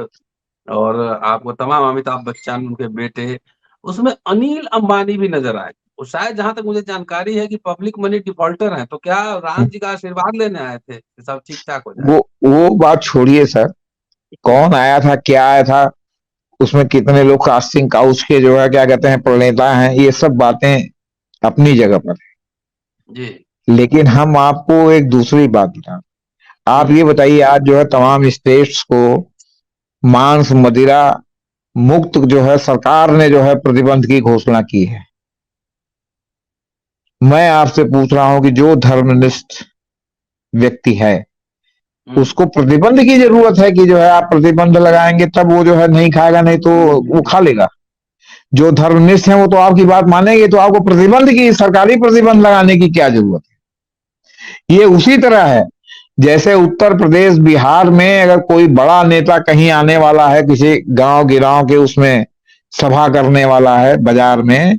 और आपको तमाम अमिताभ बच्चन, उनके बेटे, उसमें अनिल अंबानी भी नजर आए। और शायद जहां तक मुझे जानकारी है कि पब्लिक मनी डिफॉल्टर हैं, तो क्या राम जी का आशीर्वाद लेने आए थे कि सब ठीक ठाक हो जाए? वो बात छोड़िए सर, कौन आया था, क्या आया था, उसमें कितने लोग कास्टिंग काउच के जो है क्या कहते हैं प्रणेता हैं, ये सब बातें अपनी जगह पर जी। है। लेकिन हम आपको एक दूसरी बात बताएं। आप हम्म। ये बताइए, आज जो है तमाम स्टेट्स को मांस मदिरा मुक्त जो है सरकार ने जो है प्रतिबंध की घोषणा की है। मैं आपसे पूछ रहा हूं कि जो धर्मनिष्ठ व्यक्ति है, हम्म। उसको प्रतिबंध की जरूरत है कि जो है आप प्रतिबंध लगाएंगे तब वो जो है नहीं खाएगा, नहीं तो वो खा लेगा। जो धर्मनिष्ठ है वो तो आपकी बात मानेंगे, तो आपको प्रतिबंध की, सरकारी प्रतिबंध लगाने की क्या जरूरत है? ये उसी तरह है जैसे उत्तर प्रदेश बिहार में अगर कोई बड़ा नेता कहीं आने वाला है, किसी गांव गिराव के उसमें सभा करने वाला है बाजार में,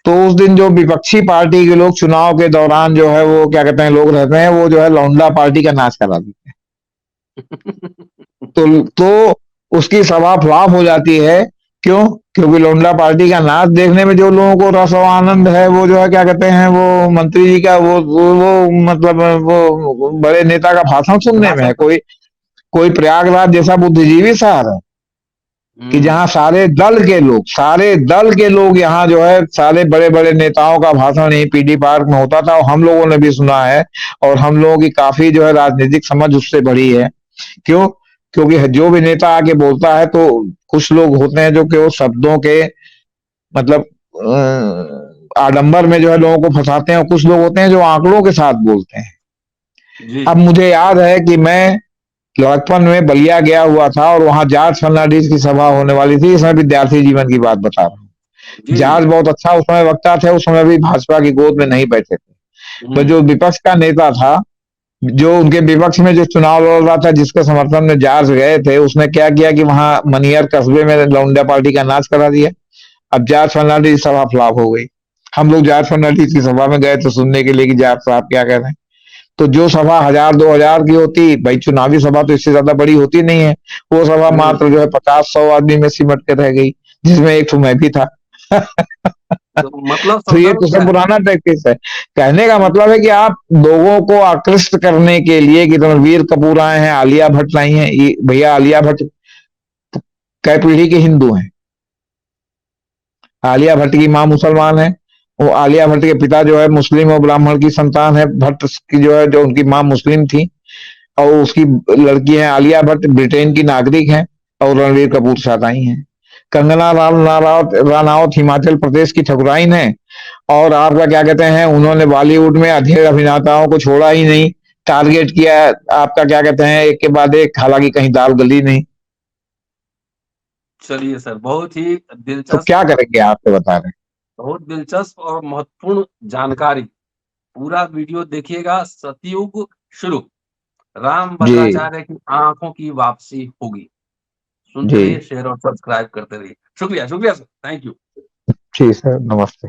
तो उस दिन जो विपक्षी पार्टी के लोग चुनाव के दौरान जो है वो क्या कहते हैं लोग रहते हैं, वो जो है लौंडा पार्टी का नाच करा देते हैं। तो उसकी सभा फ्लॉप हो जाती है। क्यों? क्योंकि लोंडा पार्टी का नाच देखने में जो लोगों को रस और आनंद है, वो जो है क्या कहते हैं वो मंत्री जी का वो मतलब वो बड़े नेता का भाषण सुनने में भाषण है। पर। कोई प्रयागराज जैसा बुद्धिजीवी शहर है कि जहां सारे दल के लोग यहाँ जो है सारे बड़े बड़े नेताओं का भाषण यही पीडी पार्क में होता था, और हम लोगों ने भी सुना है, और हम लोगों की काफी जो है राजनीतिक समझ उससे बढ़ी है। क्यों? क्योंकि जो भी नेता आके बोलता है, तो कुछ लोग होते हैं जो केवल शब्दों के मतलब आडंबर में जो है लोगों को फंसाते हैं, और कुछ लोग होते हैं जो आंकड़ों के साथ बोलते हैं। जी। अब मुझे याद है कि मैं लड़कपन में बलिया गया हुआ था, और वहां जॉर्ज फर्नांडिस की सभा होने वाली थी। इसमें विद्यार्थी जीवन की बात बता रहा हूँ। जी। जॉर्ज बहुत अच्छा उस समय वक्ता थे, उस समय भी भाजपा की गोद में नहीं बैठे थे। तो हम्म। जो विपक्ष का नेता था, जो उनके विपक्ष में जो चुनाव लड़ रहा था, जिसके समर्थन में जॉर्ज गए थे, उसने क्या किया कि वहां मनियर कस्बे में लौंडा पार्टी का नाच करा दिया। अब जॉर्ज फर्नांडिस सभा फ्लॉप हो गई। हम लोग जॉर्ज फर्नांडिस की सभा में गए थे सुनने के लिए कि जॉर्ज साहब क्या कह रहे हैं। तो जो सभा 1000-2000 की होती भाई, चुनावी सभा तो इससे ज्यादा बड़ी होती नहीं है, वो सभा हम्म। मात्र जो है 50-100 आदमी में सिमट के रह गई, जिसमें एक तो मैं भी था। तो मतलब तो ये संदर्भ तो क्या सब है? पुराना टैक्टिस है। कहने का मतलब है कि आप लोगों को आकृष्ट करने के लिए कि रणवीर कपूर आए हैं, आलिया भट्ट आई हैं, भैया आलिया भट्ट कै पीढ़ी के हिंदू हैं। आलिया भट्ट की माँ मुसलमान है, वो आलिया भट्ट के पिता जो है मुस्लिम और ब्राह्मण की संतान है। भट्ट की जो है जो उनकी माँ मुस्लिम थी, और उसकी लड़की है आलिया भट्ट ब्रिटेन की नागरिक है, और रणवीर कपूर साथ आई हैं। कंगना रानावत हिमाचल प्रदेश की ठकुराइन है, और आपका क्या कहते हैं, उन्होंने बॉलीवुड में अधेड़ अभिनेताओं को छोड़ा ही नहीं, टारगेट किया। आपका क्या कहते हैं, एक के बाद एक, हालांकि कहीं दाल गली नहीं। चलिए सर, बहुत ही तो दिलचस्प, क्या करेंगे, आप तो बता रहे बहुत दिलचस्प और महत्वपूर्ण जानकारी। पूरा वीडियो देखिएगा। सतयुग शुरू, राम हैं। जी। भद्राचार्य की आंखों की वापसी होगी। सुनते जी। रहिए, शेयर और सब्सक्राइब करते रहिए। शुक्रिया, शुक्रिया सर, थैंक यू। जी सर, नमस्ते।